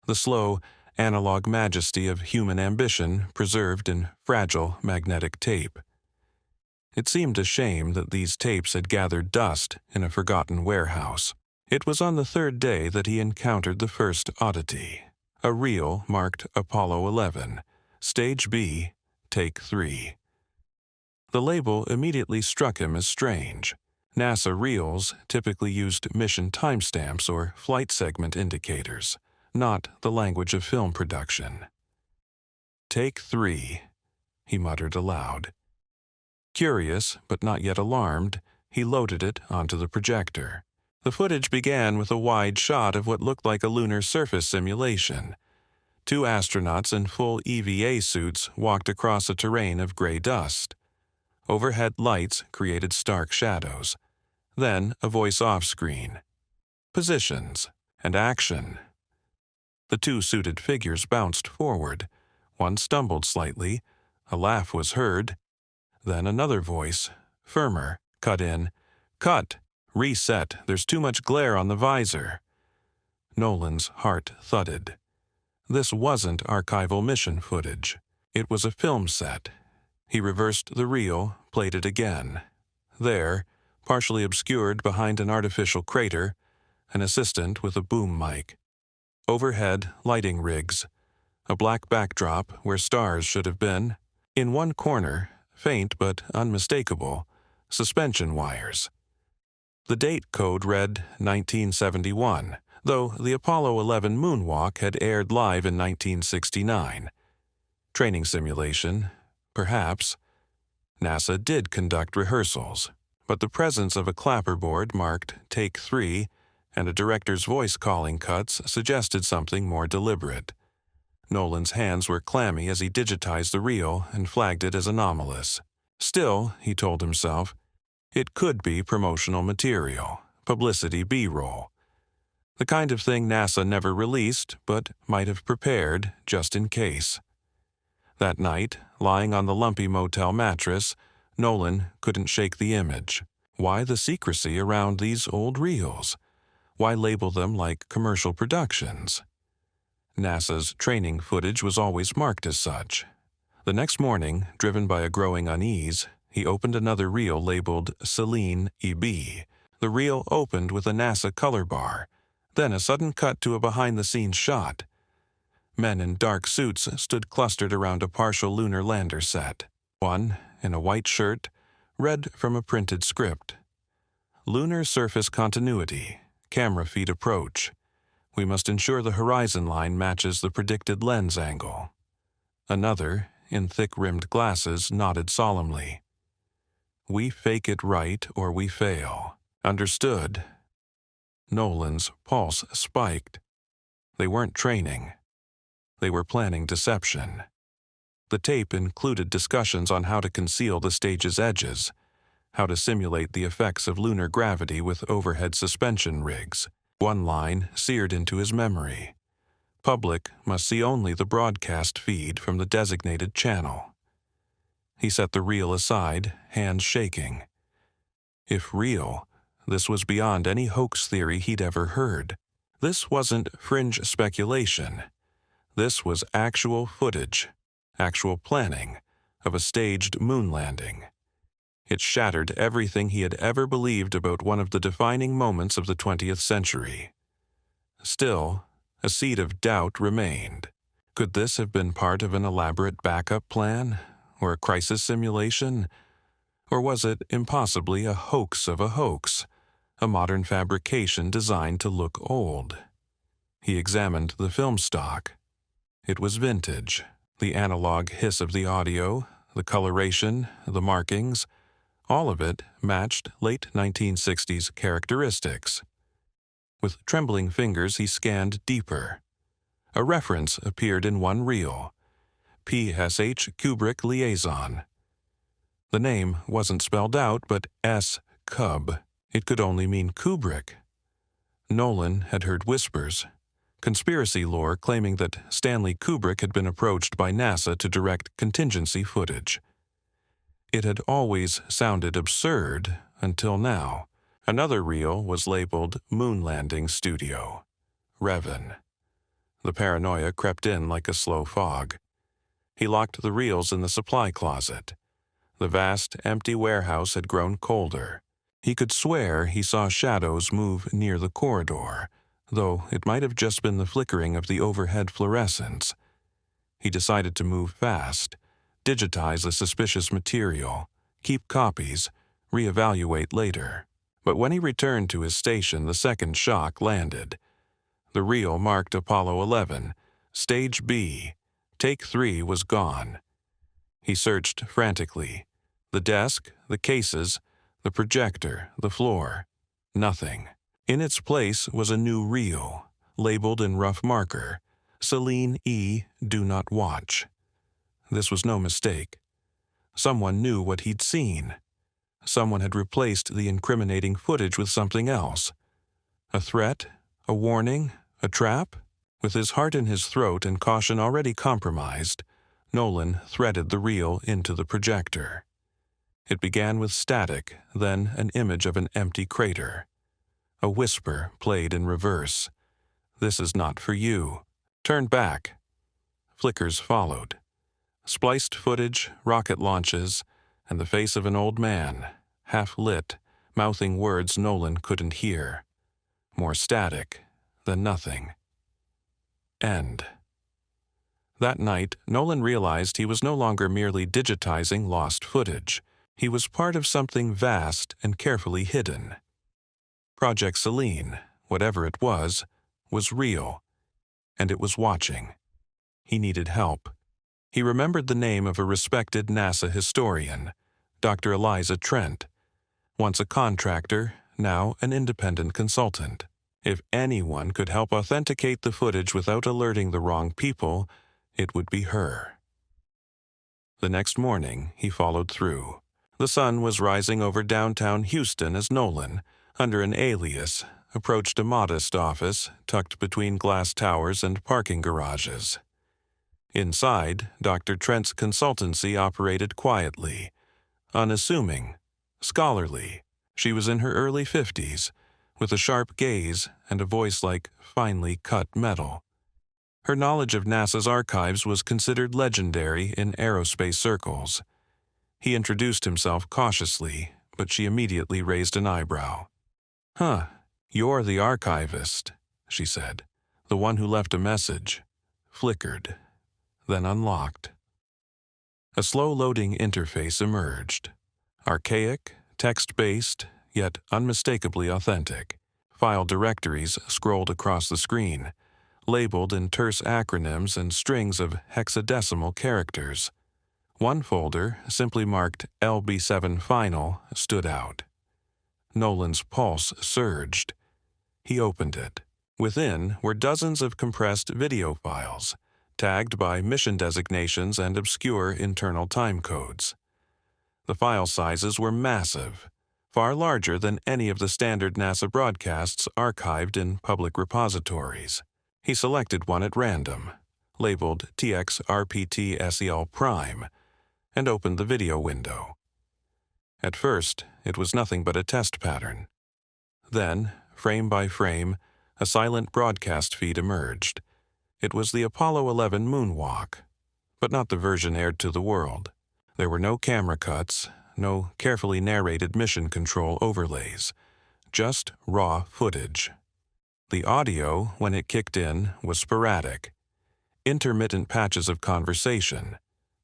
The slow, analog majesty of human ambition preserved in fragile magnetic tape. It seemed a shame that these tapes had gathered dust in a forgotten warehouse. It was on the third day that he encountered the first oddity, a reel marked Apollo 11, Stage B, Take 3. The label immediately struck him as strange. NASA reels typically used mission timestamps or flight segment indicators, not the language of film production. Take 3, he muttered aloud. Curious, but not yet alarmed, he loaded it onto the projector. The footage began with a wide shot of what looked like a lunar surface simulation. Two astronauts in full EVA suits walked across a terrain of gray dust. Overhead lights created stark shadows. Then a voice off-screen. Positions and action. The two suited figures bounced forward. One stumbled slightly. A laugh was heard. Then another voice, firmer, cut in. Cut! Reset! There's too much glare on the visor. Nolan's heart thudded. This wasn't archival mission footage. It was a film set. He reversed the reel, played it again. There, partially obscured behind an artificial crater, an assistant with a boom mic. Overhead, lighting rigs. A black backdrop where stars should have been. In one corner, faint but unmistakable, suspension wires. The date code read 1971, though the Apollo 11 moonwalk had aired live in 1969. Training simulation, perhaps. NASA did conduct rehearsals, but the presence of a clapperboard marked Take 3 and a director's voice calling cuts suggested something more deliberate. Nolan's hands were clammy as he digitized the reel and flagged it as anomalous. Still, he told himself, it could be promotional material, publicity B-roll. The kind of thing NASA never released, but might have prepared just in case. That night, lying on the lumpy motel mattress, Nolan couldn't shake the image. Why the secrecy around these old reels? Why label them like commercial productions? NASA's training footage was always marked as such. The next morning, driven by a growing unease, he opened another reel labeled Selene EB. The reel opened with a NASA color bar, then a sudden cut to a behind-the-scenes shot. Men in dark suits stood clustered around a partial lunar lander set. One, in a white shirt, read from a printed script. Lunar surface continuity, camera feed approach. We must ensure the horizon line matches the predicted lens angle. Another, in thick-rimmed glasses, nodded solemnly. We fake it right or we fail. Understood? Nolan's pulse spiked. They weren't training. They were planning deception. The tape included discussions on how to conceal the stage's edges, how to simulate the effects of lunar gravity with overhead suspension rigs. One line seared into his memory. Public must see only the broadcast feed from the designated channel. He set the reel aside, hands shaking. If real, this was beyond any hoax theory he'd ever heard. This wasn't fringe speculation. This was actual footage, actual planning, of a staged moon landing. It shattered everything he had ever believed about one of the defining moments of the 20th century. Still, a seed of doubt remained. Could this have been part of an elaborate backup plan, or a crisis simulation? Or was it impossibly a hoax of a hoax, a modern fabrication designed to look old? He examined the film stock. It was vintage. The analog hiss of the audio, the coloration, the markings, all of it matched late 1960s characteristics. With trembling fingers, he scanned deeper. A reference appeared in one reel, PSH Kubrick Liaison. The name wasn't spelled out, but S. Cub. It could only mean Kubrick. Nolan had heard whispers, conspiracy lore claiming that Stanley Kubrick had been approached by NASA to direct contingency footage. It had always sounded absurd until now. Another reel was labeled Moon Landing Studio, Revan. The paranoia crept in like a slow fog. He locked the reels in the supply closet. The vast, empty warehouse had grown colder. He could swear he saw shadows move near the corridor, though it might have just been the flickering of the overhead fluorescents. He decided to move fast, digitize the suspicious material, keep copies, reevaluate later. But when he returned to his station, the second shock landed. The reel marked Apollo 11, Stage B. Take 3 was gone. He searched frantically. The desk, the cases, the projector, the floor. Nothing. In its place was a new reel, labeled in rough marker, Celine E. Do Not Watch. This was no mistake. Someone knew what he'd seen. Someone had replaced the incriminating footage with something else. A threat? A warning? A trap? With his heart in his throat and caution already compromised, Nolan threaded the reel into the projector. It began with static, then an image of an empty crater. A whisper played in reverse. "This is not for you. Turn back." Flickers followed. Spliced footage, rocket launches, and the face of an old man, half lit, mouthing words Nolan couldn't hear. More static than nothing. End. That night, Nolan realized he was no longer merely digitizing lost footage. He was part of something vast and carefully hidden. Project Celine, whatever it was real, and it was watching. He needed help. He remembered the name of a respected NASA historian, Dr. Eliza Trent, once a contractor, now an independent consultant. If anyone could help authenticate the footage without alerting the wrong people, it would be her. The next morning, he followed through. The sun was rising over downtown Houston as Nolan, under an alias, approached a modest office tucked between glass towers and parking garages. Inside, Dr. Trent's consultancy operated quietly, unassuming, scholarly. She was in her early 50s, with a sharp gaze and a voice like finely cut metal. Her knowledge of NASA's archives was considered legendary in aerospace circles. He introduced himself cautiously, but she immediately raised an eyebrow. "Huh, you're the archivist," she said. "The one who left a message." Flickered, then unlocked. A slow-loading interface emerged. Archaic, text-based, yet unmistakably authentic. File directories scrolled across the screen, labeled in terse acronyms and strings of hexadecimal characters. One folder, simply marked LB7 Final, stood out. Nolan's pulse surged. He opened it. Within were dozens of compressed video files, tagged by mission designations and obscure internal time codes. The file sizes were massive, far larger than any of the standard NASA broadcasts archived in public repositories. He selected one at random, labeled TXRPT-SEL Prime, and opened the video window. At first, it was nothing but a test pattern. Then, frame by frame, a silent broadcast feed emerged. It was the Apollo 11 moonwalk, but not the version aired to the world. There were no camera cuts, no carefully narrated mission control overlays, just raw footage. The audio, when it kicked in, was sporadic. Intermittent patches of conversation,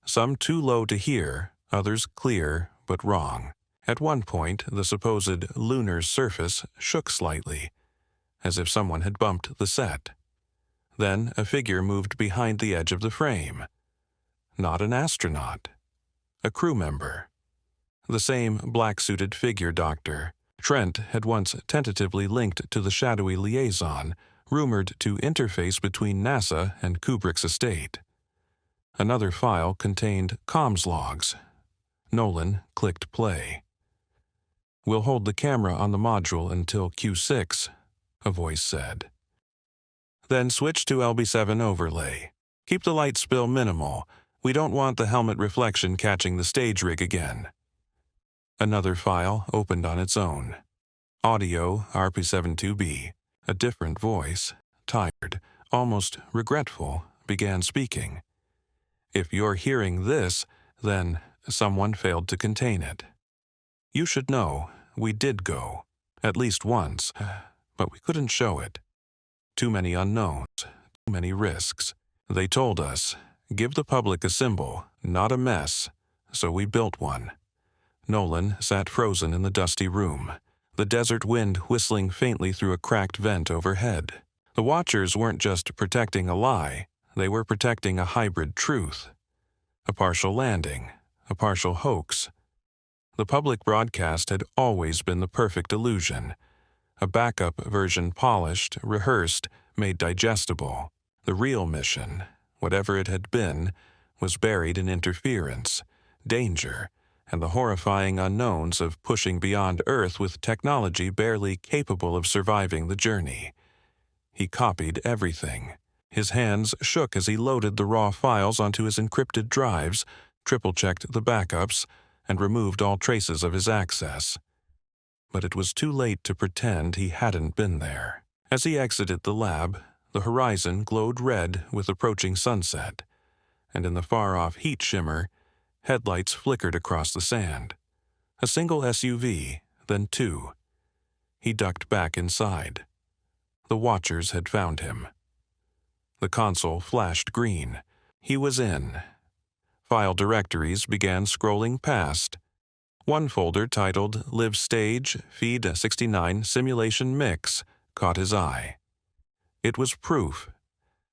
some too low to hear, others clear but wrong. At one point, the supposed lunar surface shook slightly, as if someone had bumped the set. Then a figure moved behind the edge of the frame. Not an astronaut. A crew member. The same black-suited figure Dr. Trent had once tentatively linked to the shadowy liaison rumored to interface between NASA and Kubrick's estate. Another file contained comms logs. Nolan clicked play. "We'll hold the camera on the module until Q6, a voice said. "Then switch to LB7 overlay. Keep the light spill minimal. We don't want the helmet reflection catching the stage rig again." Another file opened on its own. Audio RP72B, a different voice, tired, almost regretful, began speaking. If you're hearing this, then someone failed to contain it. You should know, we did go, at least once, but we couldn't show it. Too many unknowns, too many risks. They told us, give the public a symbol, not a mess, so we built one. Nolan sat frozen in the dusty room, the desert wind whistling faintly through a cracked vent overhead. The watchers weren't just protecting a lie, they were protecting a hybrid truth. A partial landing, a partial hoax. The public broadcast had always been the perfect illusion. A backup version polished, rehearsed, made digestible. The real mission, whatever it had been, was buried in interference, danger, and the horrifying unknowns of pushing beyond Earth with technology barely capable of surviving the journey. He copied everything. His hands shook as he loaded the raw files onto his encrypted drives, triple-checked the backups, and removed all traces of his access. But it was too late to pretend he hadn't been there. As he exited the lab, the horizon glowed red with approaching sunset, and in the far-off heat shimmer, headlights flickered across the sand. A single SUV, then two. He ducked back inside. The watchers had found him. The console flashed green. He was in. File directories began scrolling past. One folder titled Live Stage Feed 69 Simulation Mix caught his eye. It was proof.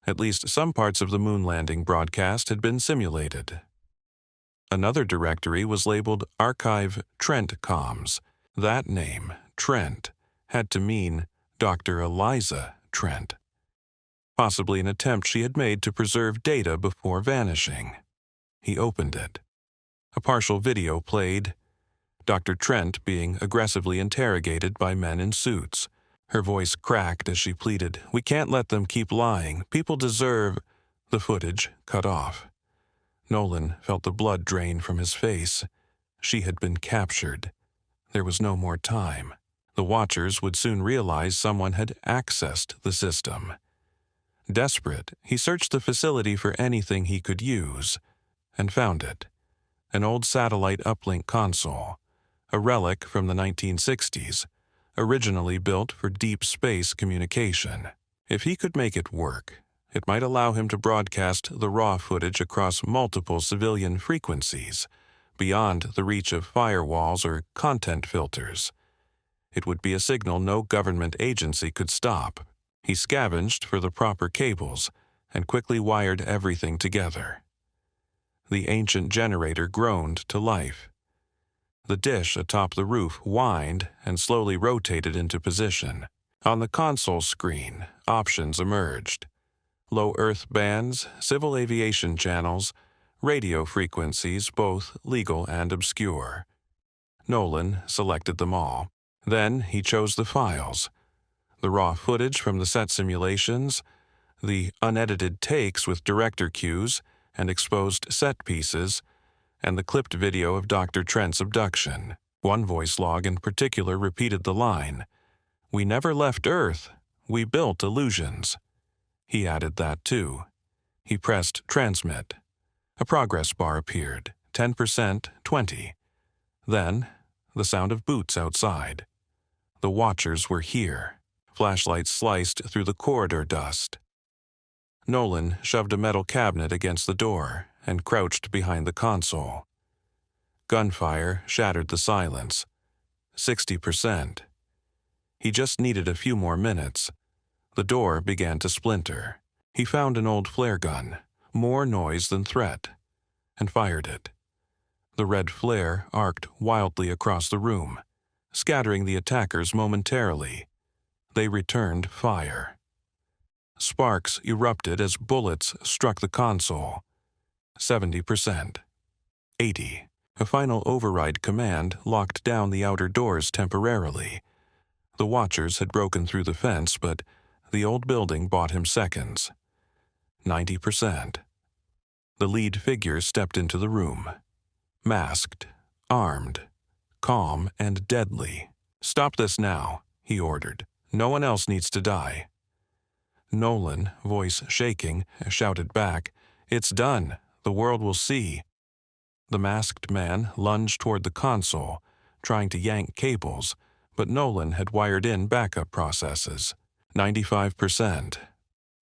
At least some parts of the moon landing broadcast had been simulated. Another directory was labeled Archive Trent Comms. That name, Trent, had to mean Dr. Eliza Trent. Possibly an attempt she had made to preserve data before vanishing. He opened it. A partial video played, Dr. Trent being aggressively interrogated by men in suits. Her voice cracked as she pleaded, "We can't let them keep lying. People deserve—" The footage cut off. Nolan felt the blood drain from his face. She had been captured. There was no more time. The watchers would soon realize someone had accessed the system. Desperate, he searched the facility for anything he could use, and found it. An old satellite uplink console, a relic from the 1960s, originally built for deep space communication. If he could make it work, it might allow him to broadcast the raw footage across multiple civilian frequencies, beyond the reach of firewalls or content filters. It would be a signal no government agency could stop. He scavenged for the proper cables and quickly wired everything together. The ancient generator groaned to life. The dish atop the roof whined and slowly rotated into position. On the console screen, options emerged. Low Earth bands, civil aviation channels, radio frequencies, both legal and obscure. Nolan selected them all. Then he chose the files. The raw footage from the set simulations, the unedited takes with director cues and exposed set pieces, and the clipped video of Dr. Trent's abduction. One voice log in particular repeated the line, "We never left Earth, we built illusions." He added that too. He pressed transmit. A progress bar appeared, 10%, 20. Then, the sound of boots outside. The watchers were here. Flashlights sliced through the corridor dust. Nolan shoved a metal cabinet against the door and crouched behind the console. Gunfire shattered the silence. 60%. He just needed a few more minutes. The door began to splinter. He found an old flare gun, more noise than threat, and fired it. The red flare arced wildly across the room, scattering the attackers momentarily. They returned fire. Sparks erupted as bullets struck the console. 70%. 80. A final override command locked down the outer doors temporarily. The watchers had broken through the fence, but the old building bought him seconds. 90%. The lead figure stepped into the room. Masked, armed, calm and deadly. "Stop this now," he ordered. "No one else needs to die." Nolan, voice shaking, shouted back, "It's done. The world will see." The masked man lunged toward the console, trying to yank cables, but Nolan had wired in backup processes. 95%.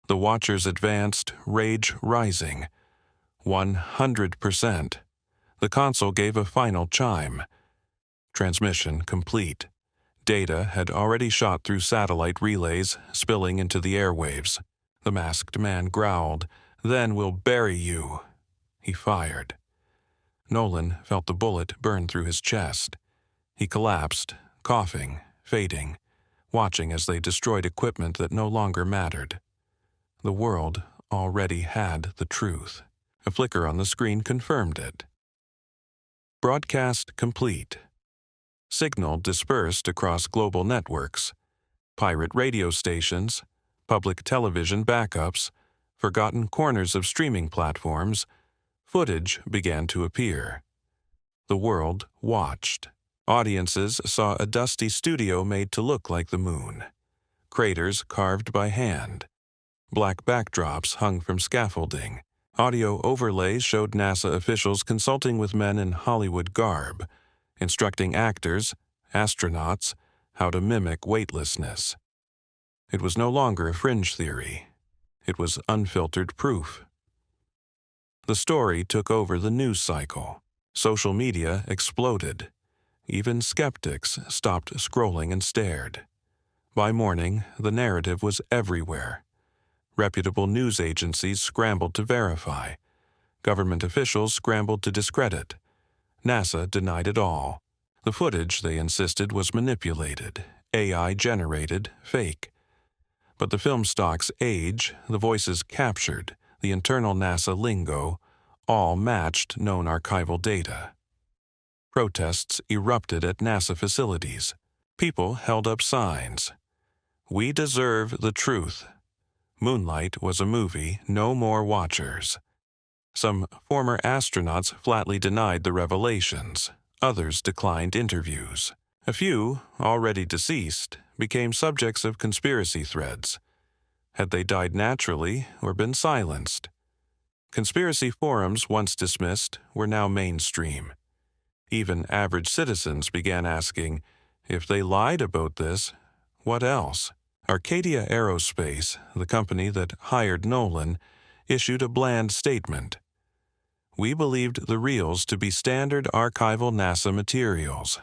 The watchers advanced, rage rising. 100%. The console gave a final chime. Transmission complete. Data had already shot through satellite relays, spilling into the airwaves. The masked man growled, "Then we'll bury you." He fired. Nolan felt the bullet burn through his chest. He collapsed, coughing, fading, watching as they destroyed equipment that no longer mattered. The world already had the truth. A flicker on the screen confirmed it. Broadcast complete. Signal dispersed across global networks, pirate radio stations, public television backups, forgotten corners of streaming platforms. Footage began to appear. The world watched. Audiences saw a dusty studio made to look like the moon. Craters carved by hand. Black backdrops hung from scaffolding. Audio overlays showed NASA officials consulting with men in Hollywood garb, instructing actors, astronauts, how to mimic weightlessness. It was no longer a fringe theory. It was unfiltered proof. The story took over the news cycle. Social media exploded. Even skeptics stopped scrolling and stared. By morning, the narrative was everywhere. Reputable news agencies scrambled to verify. Government officials scrambled to discredit. NASA denied it all. The footage, they insisted, was manipulated, AI-generated, fake. But the film stock's age, the voices captured, the internal NASA lingo, all matched known archival data. Protests erupted at NASA facilities. People held up signs. "We deserve the truth." Moonlight was a movie, no more watchers. Some former astronauts flatly denied the revelations. Others declined interviews. A few, already deceased, became subjects of conspiracy threads. Had they died naturally or been silenced? Conspiracy forums, once dismissed, were now mainstream. Even average citizens began asking, if they lied about this, what else? Arcadia Aerospace, the company that hired Nolan, issued a bland statement. "We believed the reels to be standard archival NASA materials."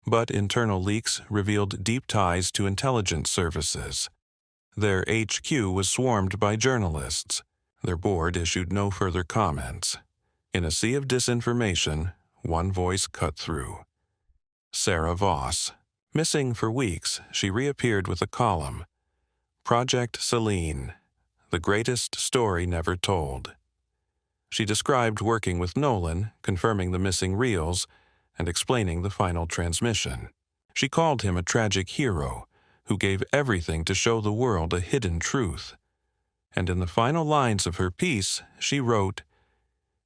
But internal leaks revealed deep ties to intelligence services. Their HQ was swarmed by journalists. Their board issued no further comments. In a sea of disinformation, one voice cut through. Sarah Voss. Missing for weeks, she reappeared with a column. Project Selene, the greatest story never told. She described working with Nolan, confirming the missing reels, and explaining the final transmission. She called him a tragic hero who gave everything to show the world a hidden truth. And in the final lines of her piece, she wrote,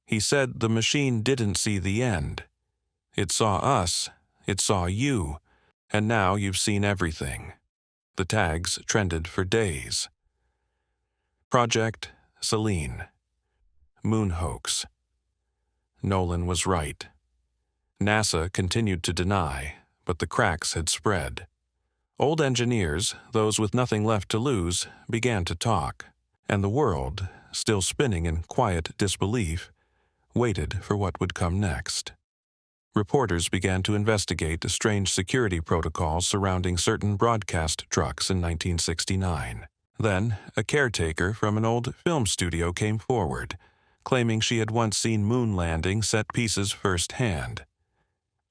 "He said the machine didn't see the end. It saw us, it saw you, and now you've seen everything." The tags trended for days. Project Selene. Moon hoax. Nolan was right. NASA continued to deny, but the cracks had spread. Old engineers, those with nothing left to lose, began to talk, and the world, still spinning in quiet disbelief, waited for what would come next. Reporters began to investigate the strange security protocols surrounding certain broadcast trucks in 1969. Then, a caretaker from an old film studio came forward, claiming she had once seen moon landing set pieces firsthand.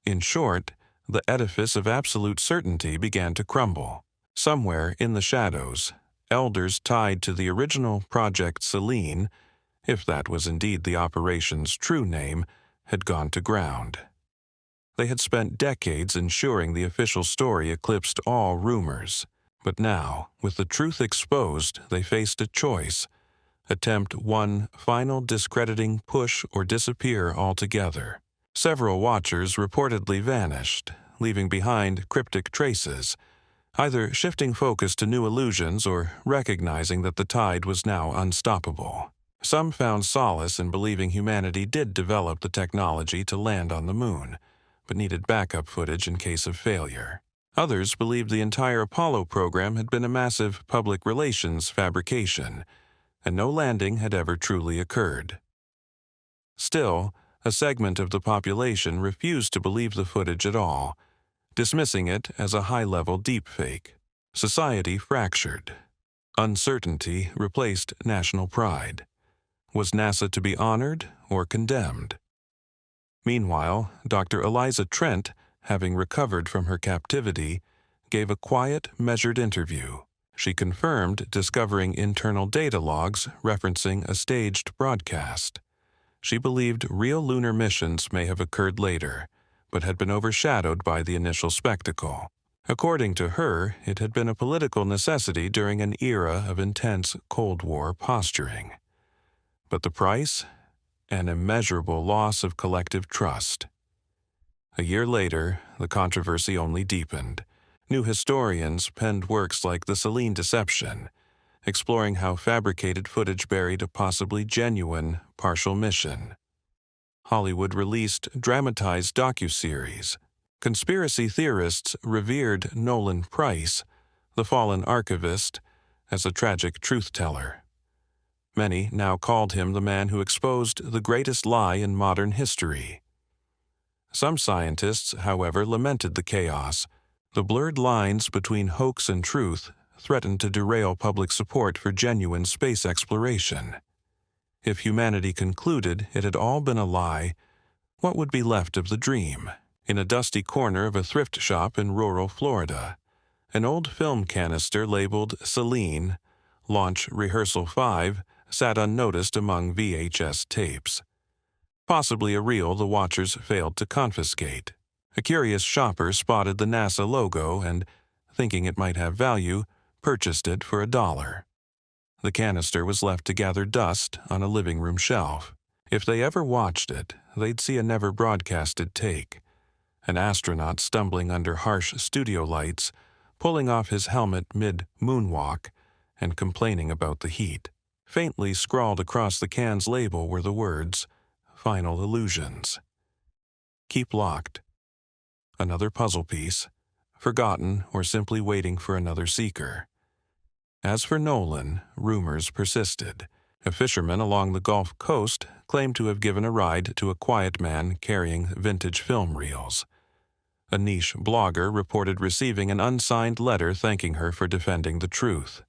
In short, the edifice of absolute certainty began to crumble. Somewhere in the shadows, elders tied to the original Project Selene, if that was indeed the operation's true name, had gone to ground. They had spent decades ensuring the official story eclipsed all rumors, but now, with the truth exposed, they faced a choice: attempt one final discrediting push or disappear altogether. Several watchers reportedly vanished, leaving behind cryptic traces, either shifting focus to new illusions or recognizing that the tide was now unstoppable. Some found solace in believing humanity did develop the technology to land on the moon, but needed backup footage in case of failure. Others believed the entire Apollo program had been a massive public relations fabrication, and no landing had ever truly occurred. Still, a segment of the population refused to believe the footage at all, dismissing it as a high-level deepfake. Society fractured. Uncertainty replaced national pride. Was NASA to be honored or condemned? Meanwhile, Dr. Eliza Trent, having recovered from her captivity, gave a quiet, measured interview. She confirmed discovering internal data logs referencing a staged broadcast. She believed real lunar missions may have occurred later, but had been overshadowed by the initial spectacle. According to her, it had been a political necessity during an era of intense Cold War posturing. But the price? An immeasurable loss of collective trust. A year later, the controversy only deepened. New historians penned works like The Selene Deception, exploring how fabricated footage buried a possibly genuine, partial mission. Hollywood released dramatized docuseries. Conspiracy theorists revered Nolan Price, the fallen archivist, as a tragic truth-teller. Many now called him the man who exposed the greatest lie in modern history. Some scientists, however, lamented the chaos. The blurred lines between hoax and truth threatened to derail public support for genuine space exploration. If humanity concluded it had all been a lie, what would be left of the dream? In a dusty corner of a thrift shop in rural Florida, an old film canister labeled Selene, Launch Rehearsal 5, sat unnoticed among VHS tapes. Possibly a reel the watchers failed to confiscate. A curious shopper spotted the NASA logo and, thinking it might have value, purchased it for $1. The canister was left to gather dust on a living room shelf. If they ever watched it, they'd see a never-broadcasted take. An astronaut stumbling under harsh studio lights, pulling off his helmet mid-moonwalk, and complaining about the heat. Faintly scrawled across the can's label were the words, "Final Illusions." Keep locked. Another puzzle piece, forgotten or simply waiting for another seeker. As for Nolan, rumors persisted. A fisherman along the Gulf Coast claimed to have given a ride to a quiet man carrying vintage film reels. A niche blogger reported receiving an unsigned letter thanking her for defending the truth.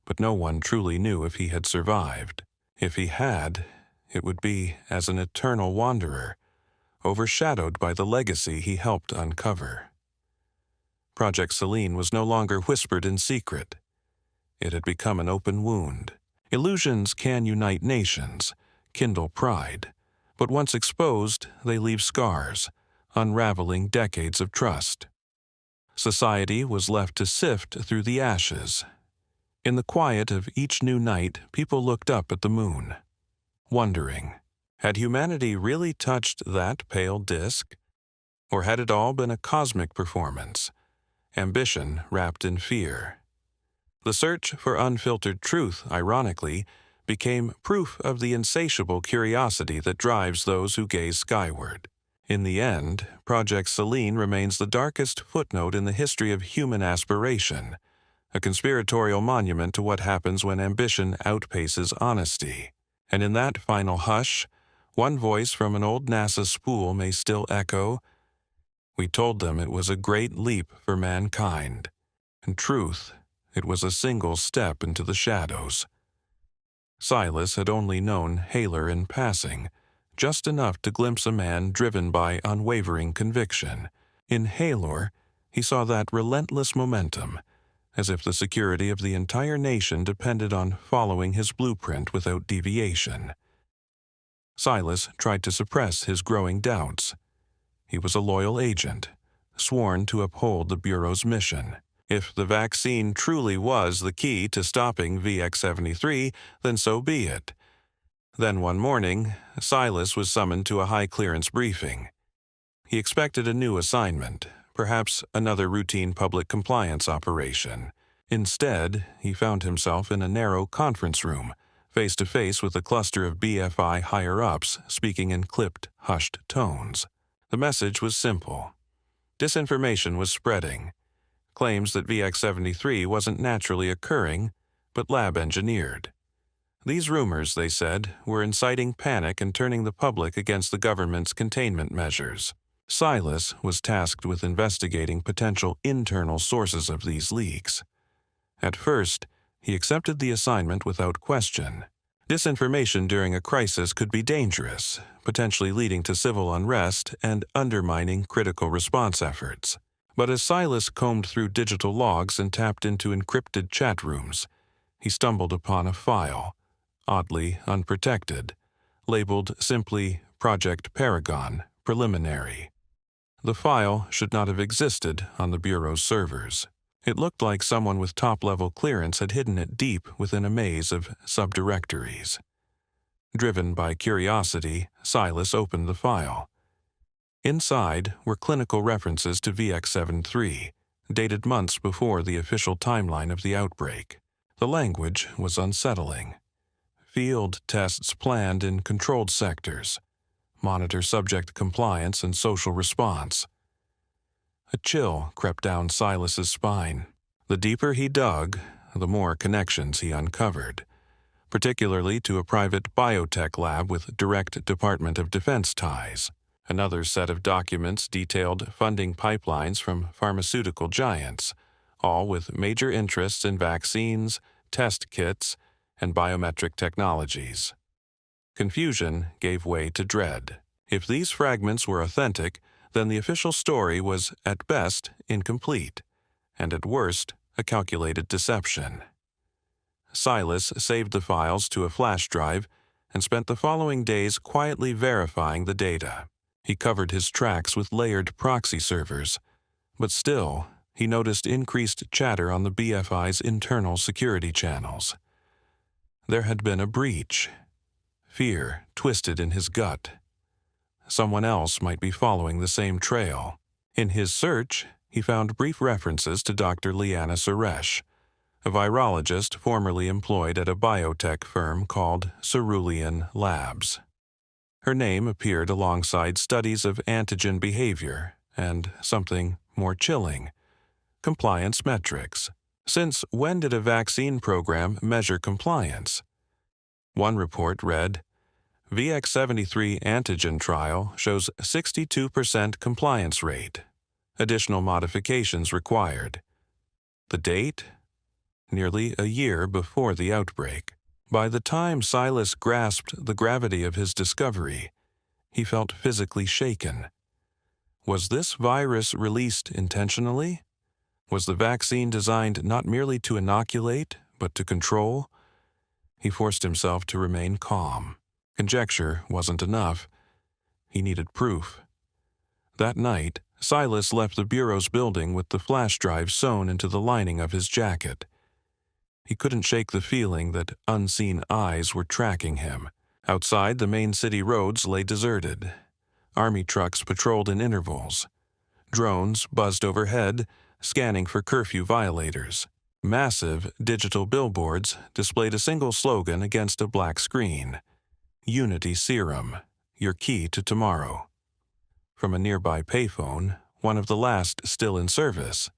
But no one truly knew if he had survived. If he had, it would be as an eternal wanderer, overshadowed by the legacy he helped uncover. Project Selene was no longer whispered in secret. It had become an open wound. Illusions can unite nations, kindle pride, but once exposed, they leave scars, unraveling decades of trust. Society was left to sift through the ashes. In the quiet of each new night, people looked up at the moon, wondering, had humanity really touched that pale disk? Or had it all been a cosmic performance, ambition wrapped in fear? The search for unfiltered truth, ironically, became proof of the insatiable curiosity that drives those who gaze skyward. In the end, Project Selene remains the darkest footnote in the history of human aspiration, a conspiratorial monument to what happens when ambition outpaces honesty. And in that final hush, one voice from an old NASA spool may still echo, "We told them it was a great leap for mankind. In truth, it was a single step into the shadows." Silas had only known Haler in passing, just enough to glimpse a man driven by unwavering conviction. In Haler, he saw that relentless momentum, as if the security of the entire nation depended on following his blueprint without deviation. Silas tried to suppress his growing doubts. He was a loyal agent, sworn to uphold the Bureau's mission. If the vaccine truly was the key to stopping VX-73, then so be it. Then one morning, Silas was summoned to a high-clearance briefing. He expected a new assignment, perhaps another routine public compliance operation. Instead, he found himself in a narrow conference room, face to face with a cluster of BFI higher-ups speaking in clipped, hushed tones. The message was simple. Disinformation was spreading. Claims that VX-73 wasn't naturally occurring, but lab-engineered. These rumors, they said, were inciting panic and turning the public against the government's containment measures. Silas was tasked with investigating potential internal sources of these leaks. At first, he accepted the assignment without question. Disinformation during a crisis could be dangerous, potentially leading to civil unrest and undermining critical response efforts. But as Silas combed through digital logs and tapped into encrypted chat rooms, he stumbled upon a file, oddly unprotected, labeled simply Project Paragon, Preliminary. The file should not have existed on the Bureau's servers. It looked like someone with top-level clearance had hidden it deep within a maze of subdirectories. Driven by curiosity, Silas opened the file. Inside were clinical references to VX-73, dated months before the official timeline of the outbreak. The language was unsettling. Field tests planned in controlled sectors. Monitor subject compliance and social response. A chill crept down Silas's spine. The deeper he dug, the more connections he uncovered, particularly to a private biotech lab with direct Department of Defense ties. Another set of documents detailed funding pipelines from pharmaceutical giants, all with major interests in vaccines, test kits, and biometric technologies. Confusion gave way to dread. If these fragments were authentic, then the official story was, at best, incomplete, and at worst, a calculated deception. Silas saved the files to a flash drive and spent the following days quietly verifying the data. He covered his tracks with layered proxy servers, but still, he noticed increased chatter on the BFI's internal security channels. There had been a breach. Fear twisted in his gut. Someone else might be following the same trail. In his search, he found brief references to Dr. Liana Suresh, a virologist formerly employed at a biotech firm called Cerulean Labs. Her name appeared alongside studies of antigen behavior and something more chilling, compliance metrics. Since when did a vaccine program measure compliance? One report read, VX-73 antigen trial shows 62% compliance rate. Additional modifications required. The date? Nearly a year before the outbreak. By the time Silas grasped the gravity of his discovery, he felt physically shaken. Was this virus released intentionally? Was the vaccine designed not merely to inoculate, but to control? He forced himself to remain calm. Conjecture wasn't enough. He needed proof. That night, Silas left the Bureau's building with the flash drive sewn into the lining of his jacket. He couldn't shake the feeling that unseen eyes were tracking him. Outside, the main city roads lay deserted. Army trucks patrolled in intervals. Drones buzzed overhead, scanning for curfew violators. Massive digital billboards displayed a single slogan against a black screen. Unity Serum, your key to tomorrow. From a nearby payphone, one of the last still in service,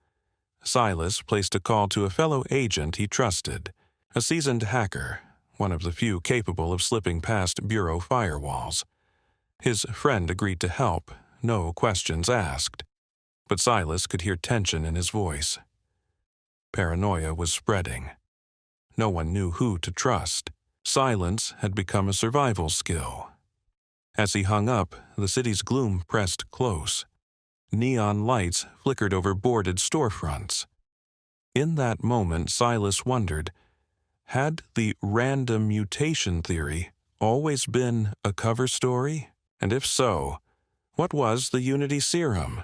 Silas placed a call to a fellow agent he trusted, a seasoned hacker, one of the few capable of slipping past Bureau firewalls. His friend agreed to help, no questions asked, but Silas could hear tension in his voice. Paranoia was spreading. No one knew who to trust. Silence had become a survival skill. As he hung up, the city's gloom pressed close. Neon lights flickered over boarded storefronts. In that moment, Silas wondered, had the random mutation theory always been a cover story? And if so, what was the Unity Serum?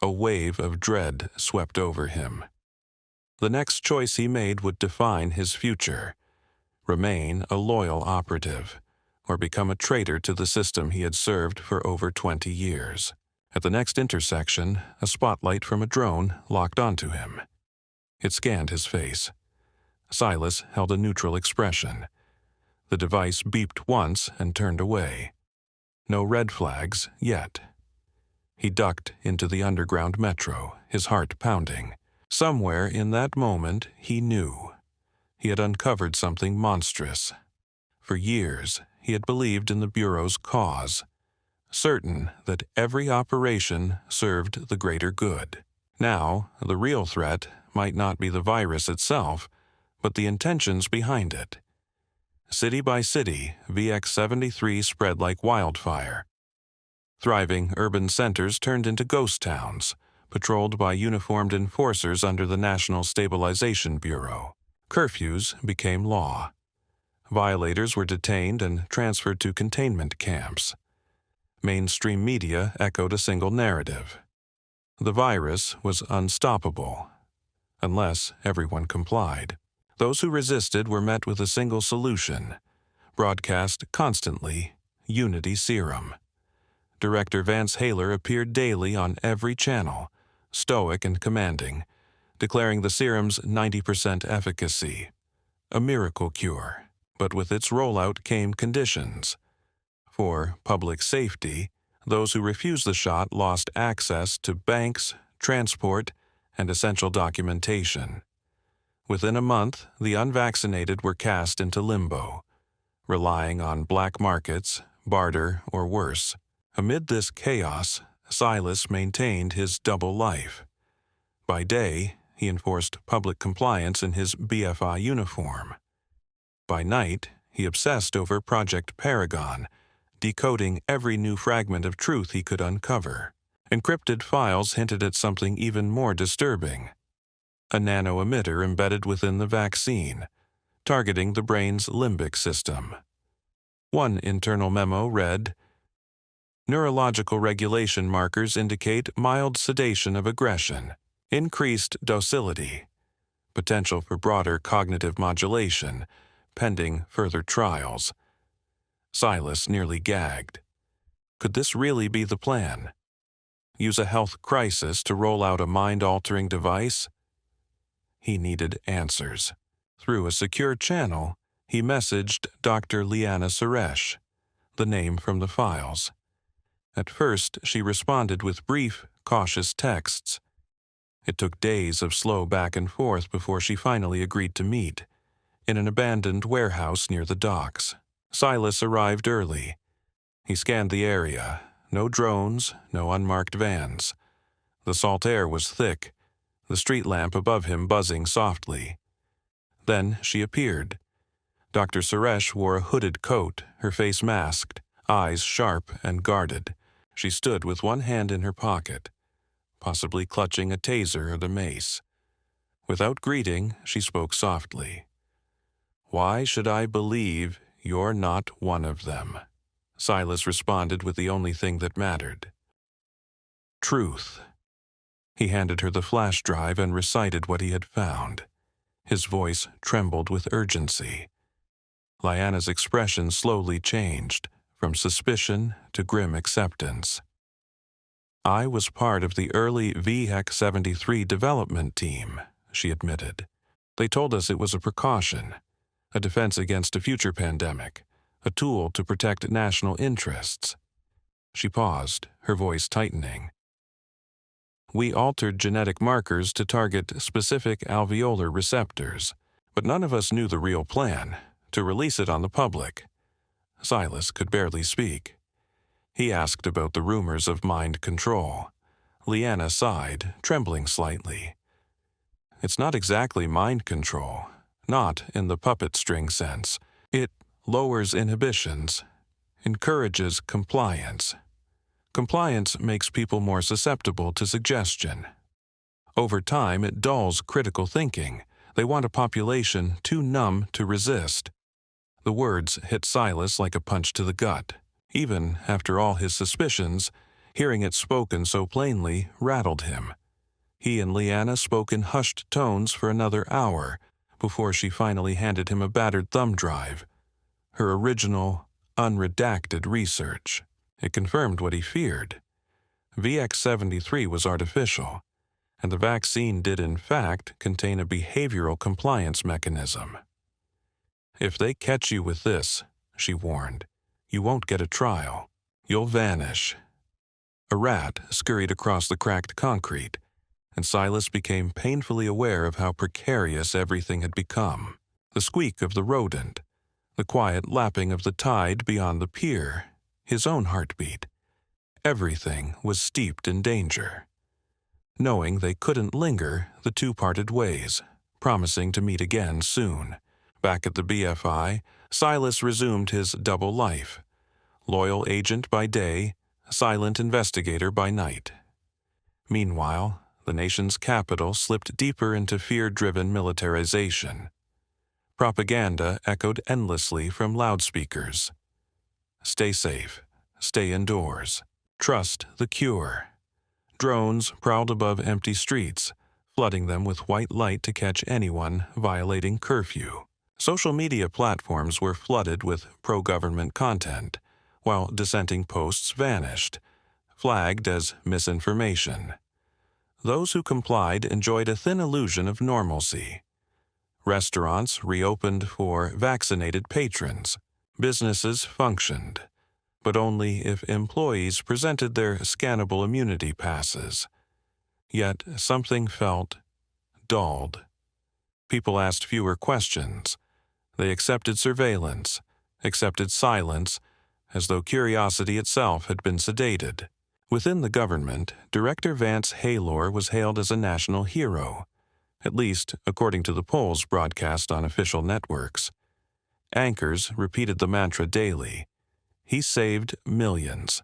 A wave of dread swept over him. The next choice he made would define his future. Remain a loyal operative, or become a traitor to the system he had served for over 20 years. At the next intersection, a spotlight from a drone locked onto him. It scanned his face. Silas held a neutral expression. The device beeped once and turned away. No red flags yet. He ducked into the underground metro, his heart pounding. Somewhere in that moment, he knew. He had uncovered something monstrous. For years, he had believed in the Bureau's cause, certain that every operation served the greater good. Now, the real threat might not be the virus itself, but the intentions behind it. City by city, VX-73 spread like wildfire. Thriving urban centers turned into ghost towns, patrolled by uniformed enforcers under the National Stabilization Bureau. Curfews became law. Violators were detained and transferred to containment camps. Mainstream media echoed a single narrative. The virus was unstoppable, unless everyone complied. Those who resisted were met with a single solution, broadcast constantly, Unity Serum. Director Vance Haler appeared daily on every channel, stoic and commanding, declaring the serum's 90% efficacy. A miracle cure, but with its rollout came conditions. For public safety, those who refused the shot lost access to banks, transport, and essential documentation. Within a month, the unvaccinated were cast into limbo, relying on black markets, barter, or worse. Amid this chaos, Silas maintained his double life. By day, he enforced public compliance in his BFI uniform. By night, he obsessed over Project Paragon, decoding every new fragment of truth he could uncover. Encrypted files hinted at something even more disturbing: a nano-emitter embedded within the vaccine, targeting the brain's limbic system. One internal memo read, "Neurological regulation markers indicate mild sedation of aggression, increased docility, potential for broader cognitive modulation, pending further trials." Silas nearly gagged. Could this really be the plan? Use a health crisis to roll out a mind-altering device? He needed answers. Through a secure channel, he messaged Dr. Liana Suresh, the name from the files. At first, she responded with brief, cautious texts. It took days of slow back and forth before she finally agreed to meet, in an abandoned warehouse near the docks. Silas arrived early. He scanned the area. No drones, no unmarked vans. The salt air was thick, the street lamp above him buzzing softly. Then she appeared. Dr. Suresh wore a hooded coat, her face masked, eyes sharp and guarded. She stood with one hand in her pocket, possibly clutching a taser or the mace. Without greeting, she spoke softly. "Why should I believe you're not one of them?" Silas responded with the only thing that mattered: truth. He handed her the flash drive and recited what he had found. His voice trembled with urgency. Liana's expression slowly changed, from suspicion to grim acceptance. "I was part of the early VX-73 development team," she admitted. "They told us it was a precaution, a defense against a future pandemic, a tool to protect national interests." She paused, her voice tightening. "We altered genetic markers to target specific alveolar receptors, but none of us knew the real plan, to release it on the public." Silas could barely speak. He asked about the rumors of mind control. Liana sighed, trembling slightly. "It's not exactly mind control, not in the puppet string sense. It lowers inhibitions, encourages compliance. Compliance makes people more susceptible to suggestion. Over time, it dulls critical thinking. They want a population too numb to resist." The words hit Silas like a punch to the gut. Even after all his suspicions, hearing it spoken so plainly rattled him. He and Liana spoke in hushed tones for another hour before she finally handed him a battered thumb drive, her original, unredacted research. It confirmed what he feared. VX-73 was artificial, and the vaccine did in fact contain a behavioral compliance mechanism. "If they catch you with this," she warned, "you won't get a trial. You'll vanish." A rat scurried across the cracked concrete, and Silas became painfully aware of how precarious everything had become. The squeak of the rodent, the quiet lapping of the tide beyond the pier, his own heartbeat. Everything was steeped in danger. Knowing they couldn't linger, the two parted ways, promising to meet again soon. Back at the BFI, Silas resumed his double life: loyal agent by day, silent investigator by night. Meanwhile, the nation's capital slipped deeper into fear-driven militarization. Propaganda echoed endlessly from loudspeakers. Stay safe. Stay indoors. Trust the cure. Drones prowled above empty streets, flooding them with white light to catch anyone violating curfew. Social media platforms were flooded with pro-government content, while dissenting posts vanished, flagged as misinformation. Those who complied enjoyed a thin illusion of normalcy. Restaurants reopened for vaccinated patrons. Businesses functioned, but only if employees presented their scannable immunity passes. Yet something felt dulled. People asked fewer questions. They accepted surveillance, accepted silence, as though curiosity itself had been sedated. Within the government, Director Vance Haylor was hailed as a national hero, at least according to the polls broadcast on official networks. Anchors repeated the mantra daily. He saved millions.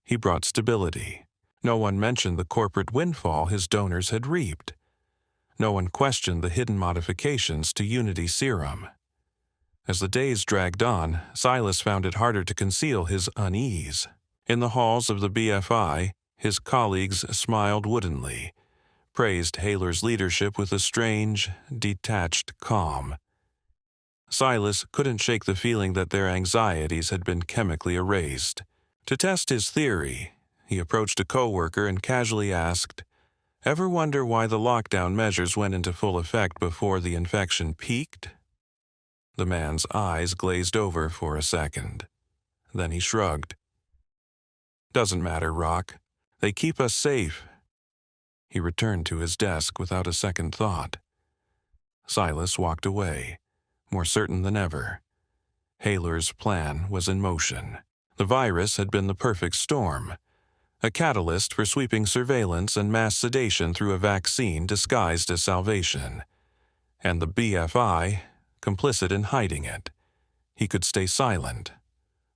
He brought stability. No one mentioned the corporate windfall his donors had reaped. No one questioned the hidden modifications to Unity Serum. As the days dragged on, Silas found it harder to conceal his unease. In the halls of the BFI, his colleagues smiled woodenly, praised Haylor's leadership with a strange, detached calm. Silas couldn't shake the feeling that their anxieties had been chemically erased. To test his theory, he approached a coworker and casually asked, "Ever wonder why the lockdown measures went into full effect before the infection peaked?" The man's eyes glazed over for a second. Then he shrugged. "Doesn't matter, Rock. They keep us safe." He returned to his desk without a second thought. Silas walked away, more certain than ever. Haylor's plan was in motion. The virus had been the perfect storm, a catalyst for sweeping surveillance and mass sedation through a vaccine disguised as salvation. And the BFI, complicit in hiding it. He could stay silent,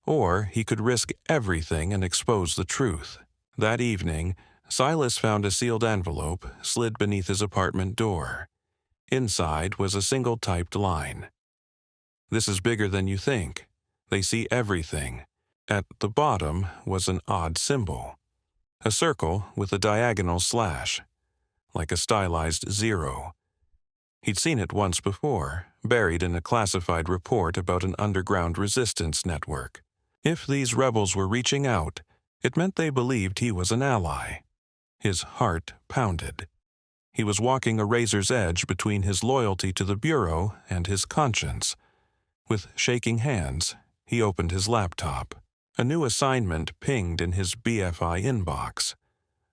or he could risk everything and expose the truth. That evening, Silas found a sealed envelope slid beneath his apartment door. Inside was a single typed line. "This is bigger than you think. They see everything." At the bottom was an odd symbol, a circle with a diagonal slash, like a stylized zero. He'd seen it once before, buried in a classified report about an underground resistance network. If these rebels were reaching out, it meant they believed he was an ally. His heart pounded. He was walking a razor's edge between his loyalty to the Bureau and his conscience. With shaking hands, he opened his laptop. A new assignment pinged in his BFI inbox.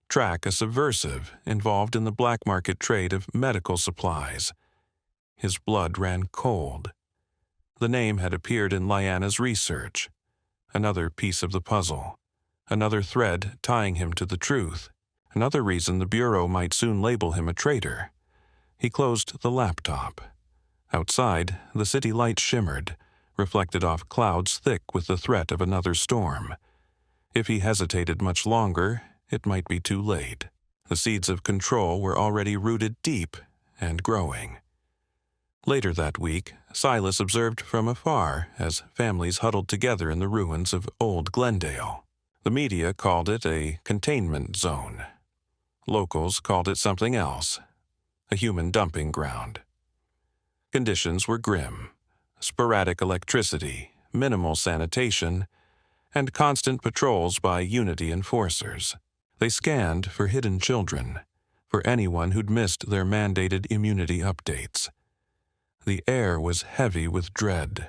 Track a subversive involved in the black market trade of medical supplies. His blood ran cold. The name had appeared in Lyanna's research. Another piece of the puzzle. Another thread tying him to the truth. Another reason the Bureau might soon label him a traitor. He closed the laptop. Outside, the city lights shimmered, reflected off clouds thick with the threat of another storm. If he hesitated much longer, it might be too late. The seeds of control were already rooted deep and growing. Later that week, Silas observed from afar as families huddled together in the ruins of Old Glendale. The media called it a containment zone. Locals called it something else, a human dumping ground. Conditions were grim. Sporadic electricity, minimal sanitation, and constant patrols by Unity enforcers. They scanned for hidden children, for anyone who'd missed their mandated immunity updates. The air was heavy with dread.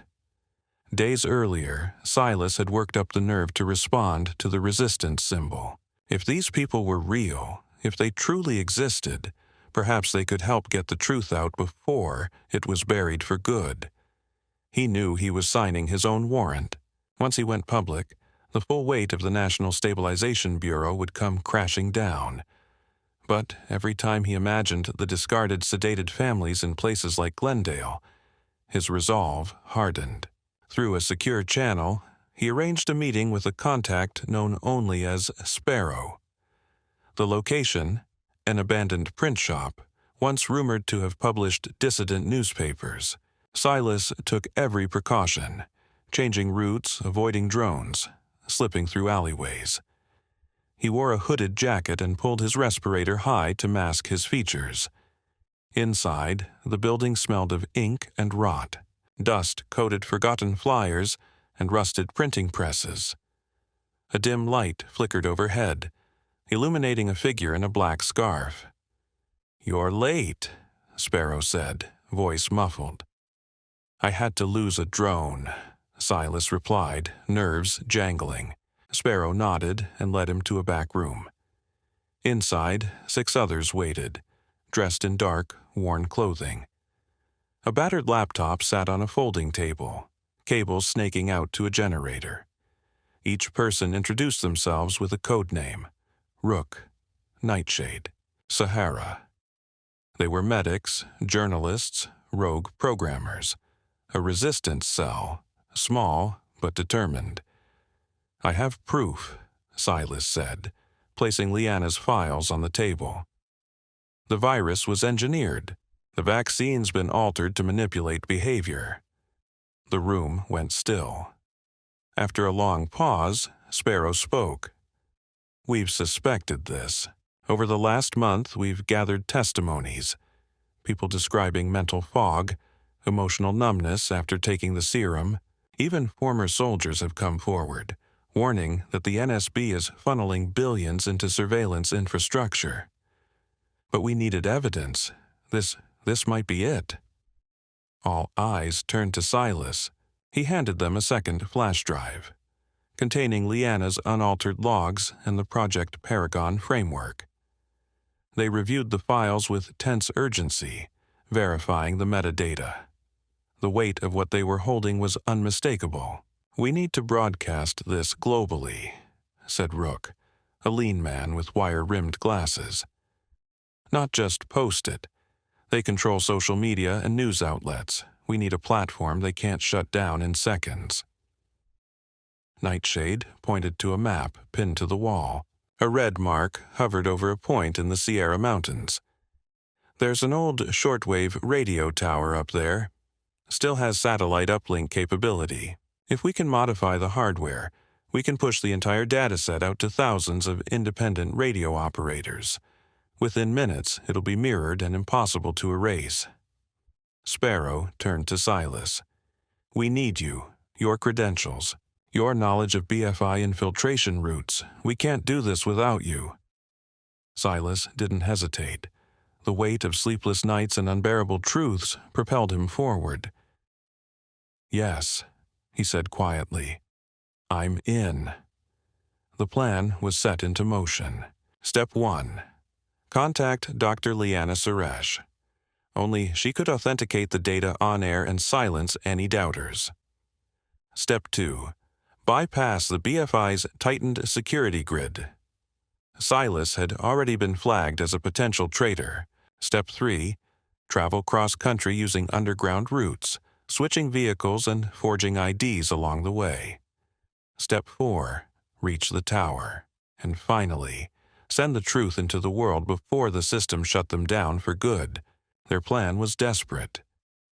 Days earlier, Silas had worked up the nerve to respond to the resistance symbol. If these people were real, if they truly existed, perhaps they could help get the truth out before it was buried for good. He knew he was signing his own warrant. Once he went public, the full weight of the National Stabilization Bureau would come crashing down. But every time he imagined the discarded, sedated families in places like Glendale, his resolve hardened. Through a secure channel, he arranged a meeting with a contact known only as Sparrow. The location, an abandoned print shop, once rumored to have published dissident newspapers. Silas took every precaution, changing routes, avoiding drones, slipping through alleyways. He wore a hooded jacket and pulled his respirator high to mask his features. Inside, the building smelled of ink and rot. Dust coated forgotten flyers and rusted printing presses. A dim light flickered overhead, illuminating a figure in a black scarf. "You're late," Sparrow said, voice muffled. "I had to lose a drone," Silas replied, nerves jangling. Sparrow nodded and led him to a back room. Inside, 6 others waited, dressed in dark, worn clothing. A battered laptop sat on a folding table, cables snaking out to a generator. Each person introduced themselves with a code name: Rook, Nightshade, Sahara. They were medics, journalists, rogue programmers. A resistance cell, small but determined. "I have proof," Silas said, placing Liana's files on the table. "The virus was engineered. The vaccine's been altered to manipulate behavior." The room went still. After a long pause, Sparrow spoke. "We've suspected this. Over the last month, we've gathered testimonies. People describing mental fog, emotional numbness after taking the serum. Even former soldiers have come forward, warning that the NSB is funneling billions into surveillance infrastructure. But we needed evidence. This might be it." All eyes turned to Silas. He handed them a second flash drive, containing Liana's unaltered logs and the Project Paragon framework. They reviewed the files with tense urgency, verifying the metadata. The weight of what they were holding was unmistakable. "We need to broadcast this globally," said Rook, a lean man with wire-rimmed glasses. "Not just post it. They control social media and news outlets. We need a platform they can't shut down in seconds." Nightshade pointed to a map pinned to the wall. A red mark hovered over a point in the Sierra Mountains. "There's an old shortwave radio tower up there. Still has satellite uplink capability. If we can modify the hardware, we can push the entire dataset out to thousands of independent radio operators. Within minutes, it'll be mirrored and impossible to erase." Sparrow turned to Silas. "We need you, your credentials, your knowledge of BFI infiltration routes. We can't do this without you." Silas didn't hesitate. The weight of sleepless nights and unbearable truths propelled him forward. "Yes," he said quietly. "I'm in." The plan was set into motion. Step 1. Contact Dr. Liana Suresh. Only she could authenticate the data on air and silence any doubters. Step 2. Bypass the BFI's tightened security grid. Silas had already been flagged as a potential traitor. Step 3. Travel cross-country using underground routes, switching vehicles and forging IDs along the way. Step 4. Reach the tower. And finally, send the truth into the world before the system shut them down for good. Their plan was desperate.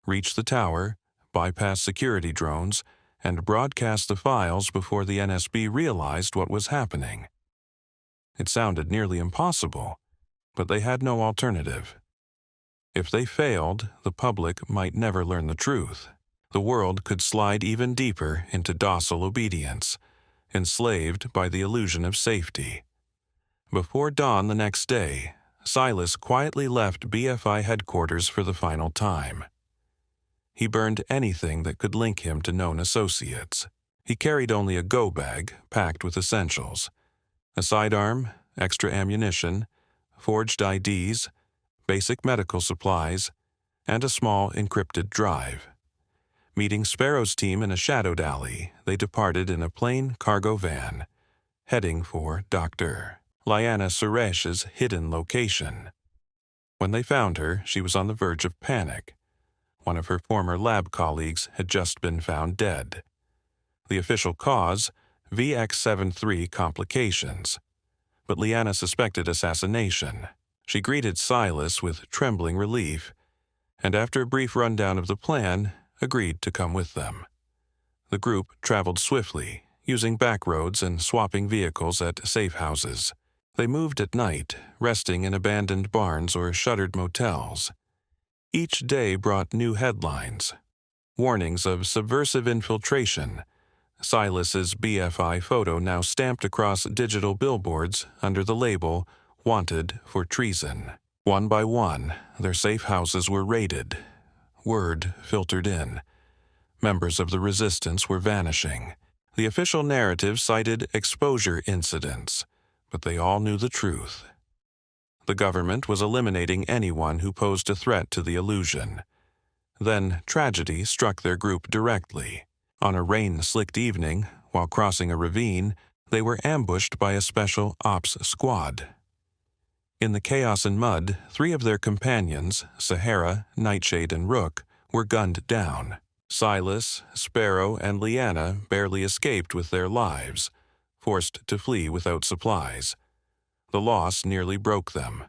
Reach the tower, bypass security drones, and broadcast the files before the NSB realized what was happening. It sounded nearly impossible, but they had no alternative. If they failed, the public might never learn the truth. The world could slide even deeper into docile obedience, enslaved by the illusion of safety. Before dawn the next day, Silas quietly left BFI headquarters for the final time. He burned anything that could link him to known associates. He carried only a go bag packed with essentials: a sidearm, extra ammunition, forged IDs, basic medical supplies, and a small encrypted drive. Meeting Sparrow's team in a shadowed alley, they departed in a plain cargo van, heading for Dr. Liana Suresh's hidden location. When they found her, she was on the verge of panic. One of her former lab colleagues had just been found dead. The official cause, VX73 complications. But Liana suspected assassination. She greeted Silas with trembling relief, and after a brief rundown of the plan, agreed to come with them. The group traveled swiftly, using back roads and swapping vehicles at safe houses. They moved at night, resting in abandoned barns or shuttered motels. Each day brought new headlines: warnings of subversive infiltration, Silas's BFI photo now stamped across digital billboards under the label "Wanted for Treason." One by one, their safe houses were raided. Word filtered in. Members of the resistance were vanishing. The official narrative cited exposure incidents, but they all knew the truth. The government was eliminating anyone who posed a threat to the illusion. Then tragedy struck their group directly. On a rain-slicked evening, while crossing a ravine, they were ambushed by a special ops squad. In the chaos and mud, 3 of their companions, Sahara, Nightshade, and Rook, were gunned down. Silas, Sparrow, and Liana barely escaped with their lives, forced to flee without supplies. The loss nearly broke them.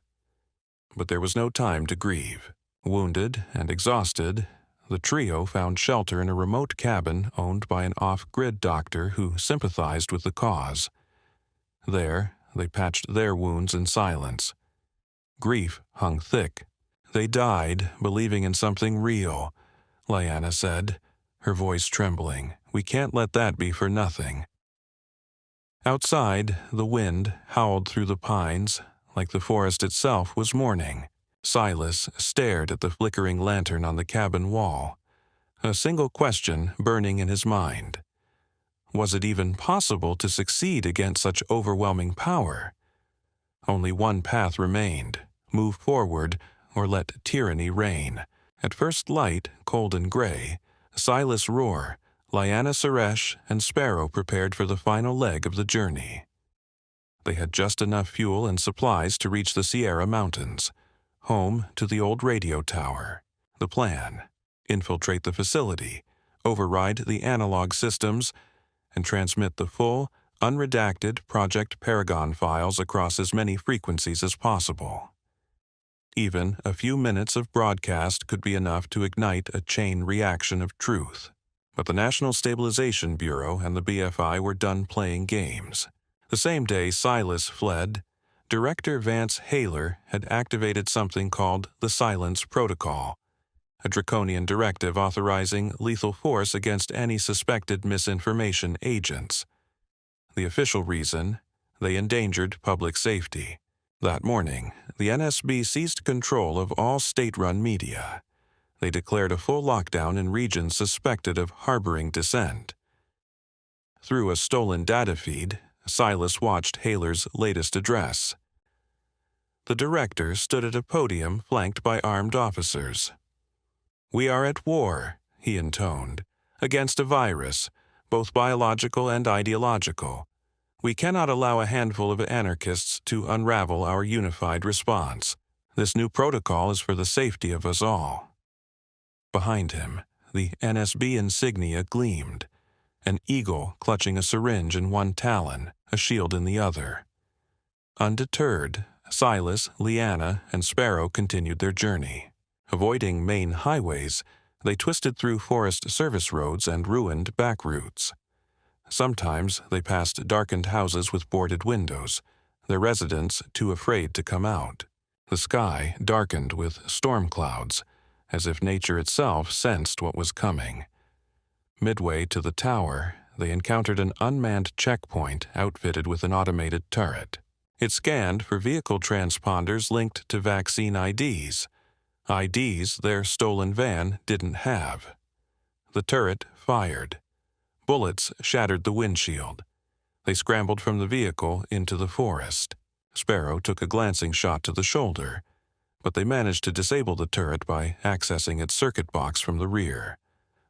But there was no time to grieve. Wounded and exhausted, the trio found shelter in a remote cabin owned by an off-grid doctor who sympathized with the cause. There, they patched their wounds in silence. Grief hung thick. They died believing in something real, Liana said, her voice trembling. We can't let that be for nothing. Outside, the wind howled through the pines like the forest itself was mourning. Silas stared at the flickering lantern on the cabin wall, a single question burning in his mind. Was it even possible to succeed against such overwhelming power? Only one path remained: move forward or let tyranny reign. At first light, cold and gray, Silas Roar, Liana Suresh, and Sparrow prepared for the final leg of the journey. They had just enough fuel and supplies to reach the Sierra Mountains, home to the old radio tower. The plan: infiltrate the facility, override the analog systems, and transmit the full, unredacted Project Paragon files across as many frequencies as possible. Even a few minutes of broadcast could be enough to ignite a chain reaction of truth. But the National Stabilization Bureau and the BFI were done playing games. The same day Silas fled, Director Vance Haler had activated something called the Silence Protocol, a draconian directive authorizing lethal force against any suspected misinformation agents. The official reason: they endangered public safety. That morning, the NSB seized control of all state-run media. They declared a full lockdown in regions suspected of harboring dissent. Through a stolen data feed, Silas watched Haler's latest address. The director stood at a podium flanked by armed officers. "We are at war," he intoned, "against a virus, both biological and ideological. We cannot allow a handful of anarchists to unravel our unified response. This new protocol is for the safety of us all." Behind him, the NSB insignia gleamed, an eagle clutching a syringe in one talon, a shield in the other. Undeterred, Silas, Liana, and Sparrow continued their journey. Avoiding main highways, they twisted through forest service roads and ruined back routes. Sometimes they passed darkened houses with boarded windows, their residents too afraid to come out. The sky darkened with storm clouds, as if nature itself sensed what was coming. Midway to the tower, they encountered an unmanned checkpoint outfitted with an automated turret. It scanned for vehicle transponders linked to vaccine IDs, IDs their stolen van didn't have. The turret fired. Bullets shattered the windshield. They scrambled from the vehicle into the forest. Sparrow took a glancing shot to the shoulder, but they managed to disable the turret by accessing its circuit box from the rear.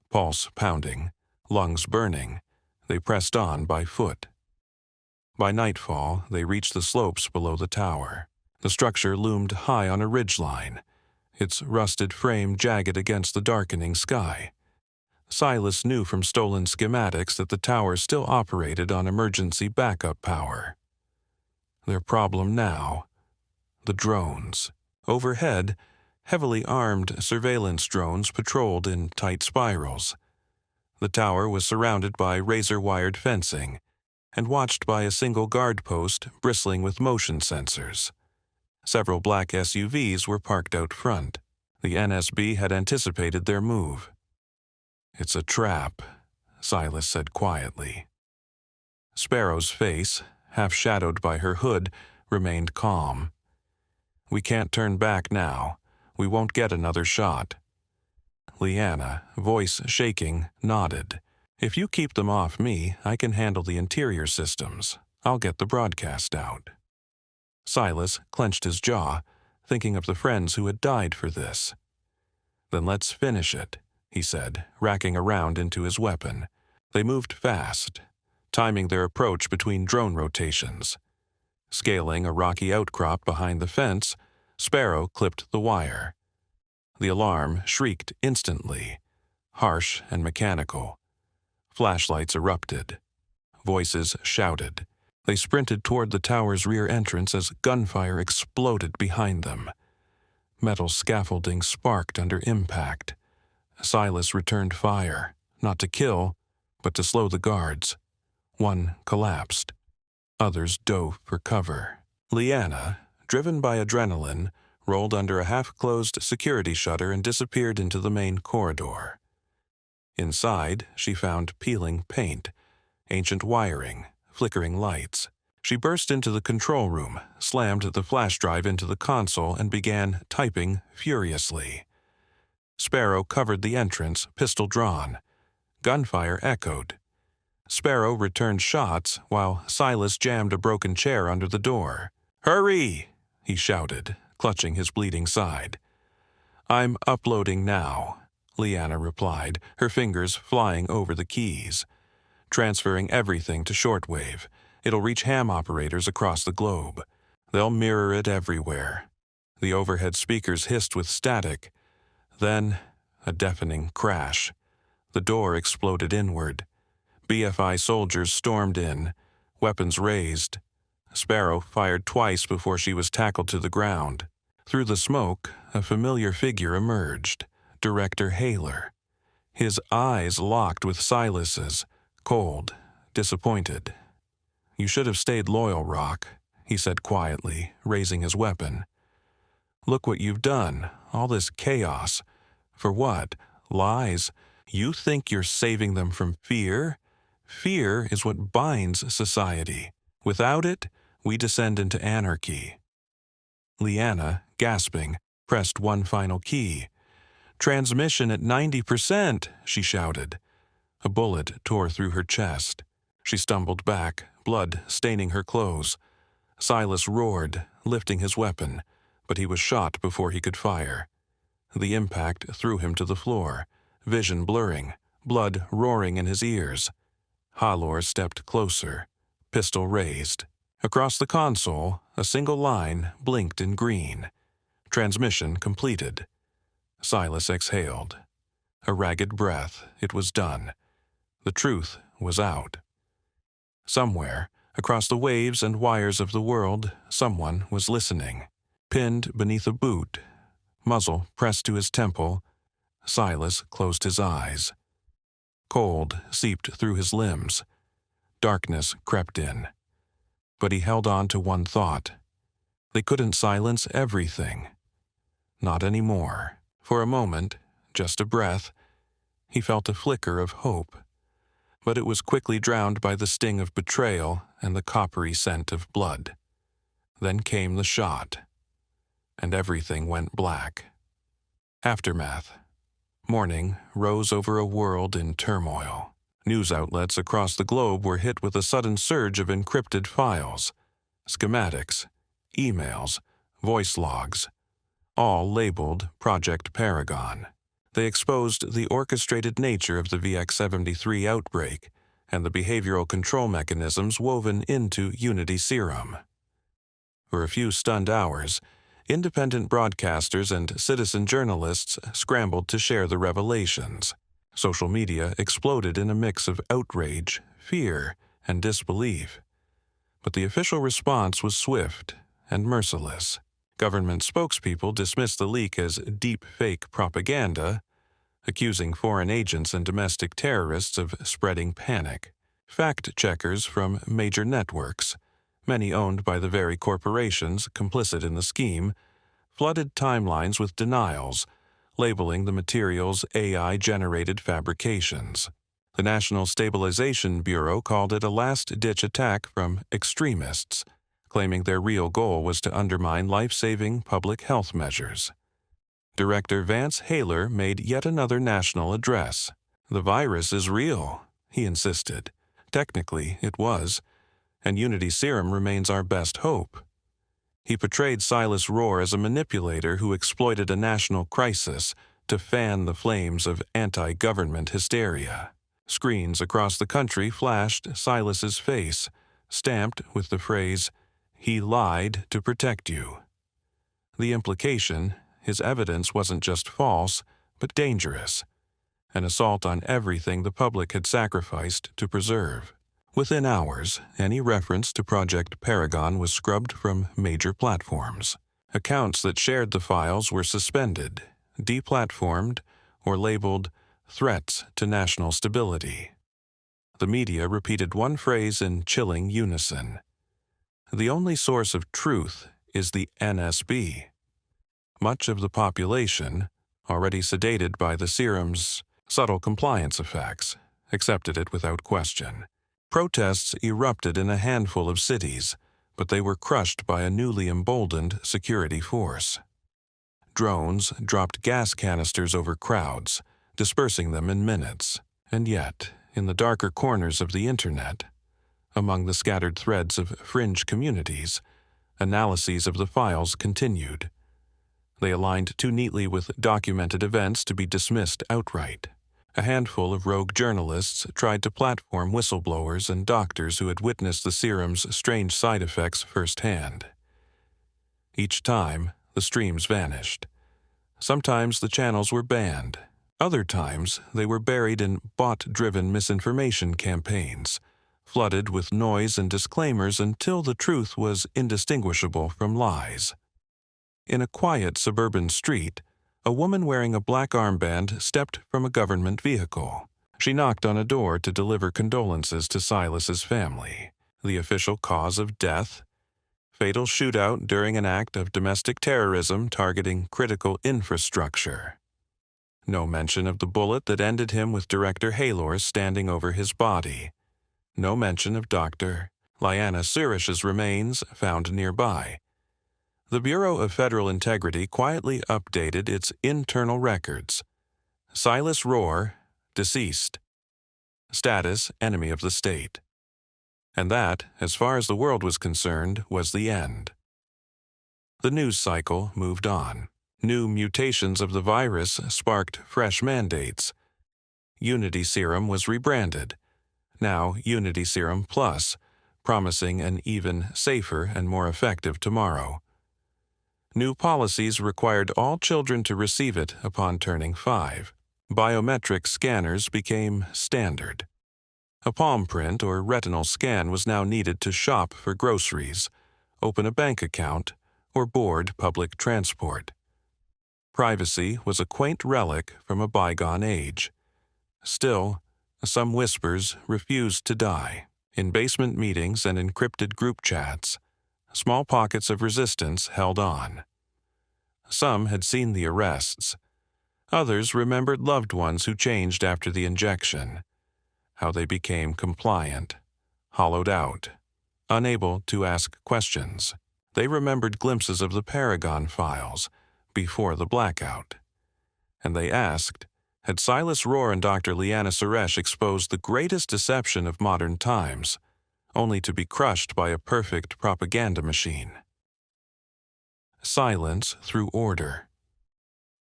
Pulse pounding, lungs burning, they pressed on by foot. By nightfall, they reached the slopes below the tower. The structure loomed high on a ridgeline, its rusted frame jagged against the darkening sky. Silas knew from stolen schematics that the tower still operated on emergency backup power. Their problem now, the drones. Overhead, heavily armed surveillance drones patrolled in tight spirals. The tower was surrounded by razor-wired fencing and watched by a single guard post bristling with motion sensors. Several black SUVs were parked out front. The NSB had anticipated their move. "It's a trap," Silas said quietly. Sparrow's face, half shadowed by her hood, remained calm. "We can't turn back now. We won't get another shot." Leanna, voice shaking, nodded. "If you keep them off me, I can handle the interior systems. I'll get the broadcast out." Silas clenched his jaw, thinking of the friends who had died for this. "Then let's finish it," he said, racking around into his weapon. They moved fast, timing their approach between drone rotations. Scaling a rocky outcrop behind the fence, Sparrow clipped the wire. The alarm shrieked instantly, harsh and mechanical. Flashlights erupted. Voices shouted. They sprinted toward the tower's rear entrance as gunfire exploded behind them. Metal scaffolding sparked under impact. Silas returned fire, not to kill, but to slow the guards. One collapsed. Others dove for cover. Leanna, driven by adrenaline, rolled under a half-closed security shutter and disappeared into the main corridor. Inside, she found peeling paint, ancient wiring, flickering lights. She burst into the control room, slammed the flash drive into the console, and began typing furiously. Sparrow covered the entrance, pistol drawn. Gunfire echoed. Sparrow returned shots while Silas jammed a broken chair under the door. "Hurry!" he shouted, clutching his bleeding side. "I'm uploading now," Leanna replied, her fingers flying over the keys. "Transferring everything to shortwave. It'll reach ham operators across the globe. They'll mirror it everywhere." The overhead speakers hissed with static. Then, a deafening crash. The door exploded inward. BFI soldiers stormed in, weapons raised. Sparrow fired twice before she was tackled to the ground. Through the smoke, a familiar figure emerged, Director Haler. His eyes locked with Silas's, cold, disappointed. "You should have stayed loyal, Rock," he said quietly, raising his weapon. "Look what you've done, all this chaos. For what? Lies? You think you're saving them from fear? Fear is what binds society. Without it, we descend into anarchy." Leanna, gasping, pressed one final key. "Transmission at 90%, she shouted. A bullet tore through her chest. She stumbled back, blood staining her clothes. Silas roared, lifting his weapon, but he was shot before he could fire. The impact threw him to the floor, vision blurring, blood roaring in his ears. Halor stepped closer, pistol raised. Across the console, a single line blinked in green. Transmission completed. Silas exhaled. A ragged breath, it was done. The truth was out. Somewhere, across the waves and wires of the world, someone was listening. Pinned beneath a boot, muzzle pressed to his temple, Silas closed his eyes. Cold seeped through his limbs. Darkness crept in. But he held on to one thought. They couldn't silence everything. Not anymore. For a moment, just a breath, he felt a flicker of hope. But it was quickly drowned by the sting of betrayal and the coppery scent of blood. Then came the shot, and everything went black. Aftermath. Morning rose over a world in turmoil. News outlets across the globe were hit with a sudden surge of encrypted files, schematics, emails, voice logs, all labeled Project Paragon. They exposed the orchestrated nature of the VX-73 outbreak and the behavioral control mechanisms woven into Unity Serum. For a few stunned hours, independent broadcasters and citizen journalists scrambled to share the revelations. Social media exploded in a mix of outrage, fear, and disbelief. But the official response was swift and merciless. Government spokespeople dismissed the leak as deep fake propaganda, accusing foreign agents and domestic terrorists of spreading panic. Fact-checkers from major networks, many owned by the very corporations complicit in the scheme, flooded timelines with denials, labeling the materials AI-generated fabrications. The National Stabilization Bureau called it a last-ditch attack from extremists, claiming their real goal was to undermine life-saving public health measures. Director Vance Haler made yet another national address. "The virus is real," he insisted. "Technically, it was, and Unity Serum remains our best hope." He portrayed Silas Rohr as a manipulator who exploited a national crisis to fan the flames of anti-government hysteria. Screens across the country flashed Silas's face, stamped with the phrase, "He lied to protect you." The implication, his evidence wasn't just false, but dangerous. An assault on everything the public had sacrificed to preserve. Within hours, any reference to Project Paragon was scrubbed from major platforms. Accounts that shared the files were suspended, deplatformed, or labeled threats to national stability. The media repeated one phrase in chilling unison. "The only source of truth is the NSB." Much of the population, already sedated by the serum's subtle compliance effects, accepted it without question. Protests erupted in a handful of cities, but they were crushed by a newly emboldened security force. Drones dropped gas canisters over crowds, dispersing them in minutes. And yet, in the darker corners of the Internet, among the scattered threads of fringe communities, analyses of the files continued. They aligned too neatly with documented events to be dismissed outright. A handful of rogue journalists tried to platform whistleblowers and doctors who had witnessed the serum's strange side effects firsthand. Each time, the streams vanished. Sometimes the channels were banned. Other times, they were buried in bot-driven misinformation campaigns, flooded with noise and disclaimers until the truth was indistinguishable from lies. In a quiet suburban street, a woman wearing a black armband stepped from a government vehicle. She knocked on a door to deliver condolences to Silas's family. The official cause of death? Fatal shootout during an act of domestic terrorism targeting critical infrastructure. No mention of the bullet that ended him with Director Haler standing over his body. No mention of Dr. Liana Surish's remains found nearby. The Bureau of Federal Integrity quietly updated its internal records. Silas Rohr, deceased. Status, enemy of the state. And that, as far as the world was concerned, was the end. The news cycle moved on. New mutations of the virus sparked fresh mandates. Unity Serum was rebranded. Now Unity Serum Plus, promising an even safer and more effective tomorrow. New policies required all children to receive it upon turning 5. Biometric scanners became standard. A palm print or retinal scan was now needed to shop for groceries, open a bank account, or board public transport. Privacy was a quaint relic from a bygone age. Still, some whispers refused to die. In basement meetings and encrypted group chats, small pockets of resistance held on. Some had seen the arrests. Others remembered loved ones who changed after the injection, how they became compliant, hollowed out, unable to ask questions. They remembered glimpses of the Paragon files before the blackout. And they asked, had Silas Rohr and Dr. Liana Suresh exposed the greatest deception of modern times, only to be crushed by a perfect propaganda machine? Silence through order.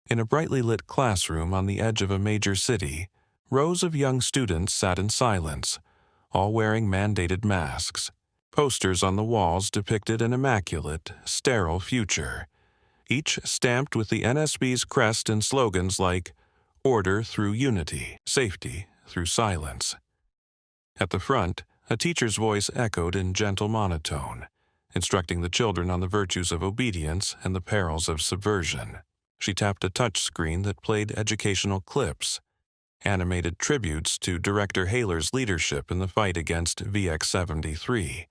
In a brightly lit classroom on the edge of a major city, rows of young students sat in silence, all wearing mandated masks. Posters on the walls depicted an immaculate, sterile future, each stamped with the NSB's crest and slogans like order through unity, safety through silence. At the front, a teacher's voice echoed in gentle monotone, instructing the children on the virtues of obedience and the perils of subversion. She tapped a touch screen that played educational clips, animated tributes to Director Haler's leadership in the fight against VX-73.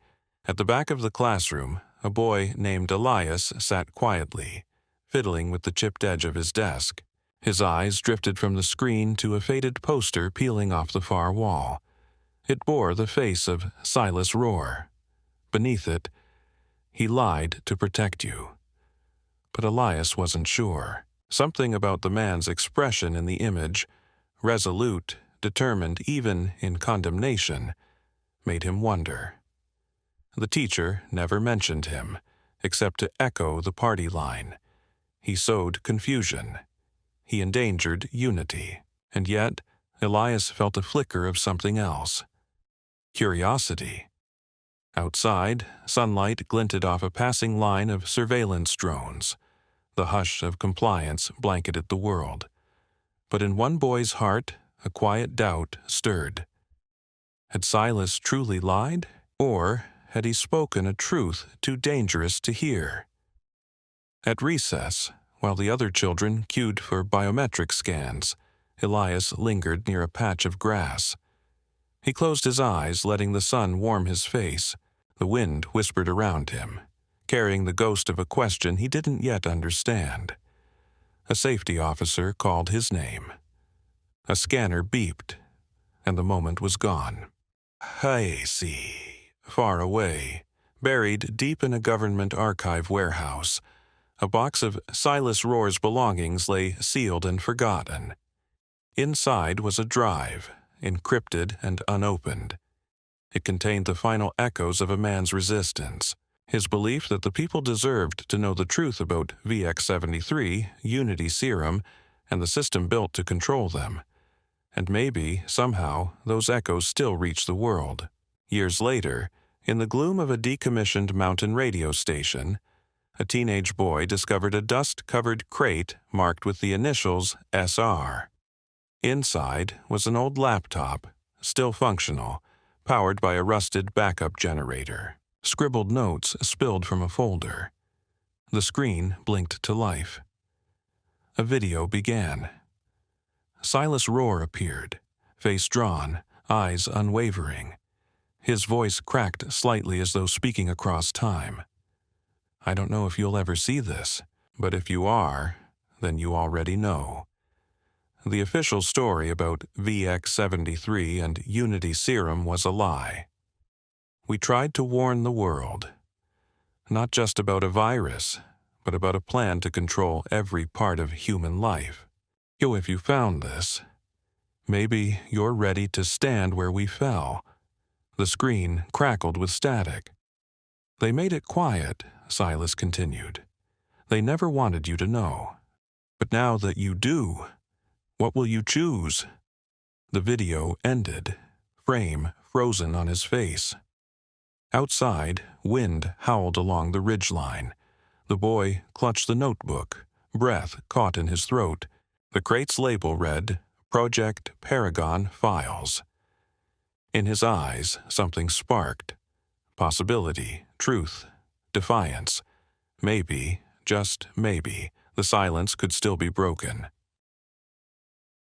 At the back of the classroom, a boy named Elias sat quietly, fiddling with the chipped edge of his desk. His eyes drifted from the screen to a faded poster peeling off the far wall. It bore the face of Silas Rohr. Beneath it, "He lied to protect you." But Elias wasn't sure. Something about the man's expression in the image, resolute, determined even in condemnation, made him wonder. The teacher never mentioned him, except to echo the party line. He sowed confusion. He endangered unity. And yet, Elias felt a flicker of something else. Curiosity. Outside, sunlight glinted off a passing line of surveillance drones. The hush of compliance blanketed the world. But in one boy's heart, a quiet doubt stirred. Had Silas truly lied? Or had he spoken a truth too dangerous to hear? At recess, while the other children queued for biometric scans, Elias lingered near a patch of grass. He closed his eyes, letting the sun warm his face. The wind whispered around him, carrying the ghost of a question he didn't yet understand. A safety officer called his name. A scanner beeped, and the moment was gone. See. Far away, buried deep in a government archive warehouse, a box of Silas Rohr's belongings lay sealed and forgotten. Inside was a drive, encrypted and unopened. It contained the final echoes of a man's resistance, his belief that the people deserved to know the truth about VX-73, Unity Serum, and the system built to control them. And maybe, somehow, those echoes still reach the world. Years later, in the gloom of a decommissioned mountain radio station, a teenage boy discovered a dust-covered crate marked with the initials SR. Inside was an old laptop, still functional, powered by a rusted backup generator. Scribbled notes spilled from a folder. The screen blinked to life. A video began. Silas Rohr appeared, face drawn, eyes unwavering. His voice cracked slightly as though speaking across time. "I don't know if you'll ever see this, but if you are, then you already know. The official story about VX-73 and Unity Serum was a lie. We tried to warn the world, not just about a virus, but about a plan to control every part of human life. If you found this, maybe you're ready to stand where we fell." The screen crackled with static. "They made it quiet," Silas continued. "They never wanted you to know. But now that you do, what will you choose?" The video ended, frame frozen on his face. Outside, wind howled along the ridgeline. The boy clutched the notebook, breath caught in his throat. The crate's label read, "Project Paragon Files." In his eyes, something sparked. Possibility, truth, defiance. Maybe, just maybe, the silence could still be broken.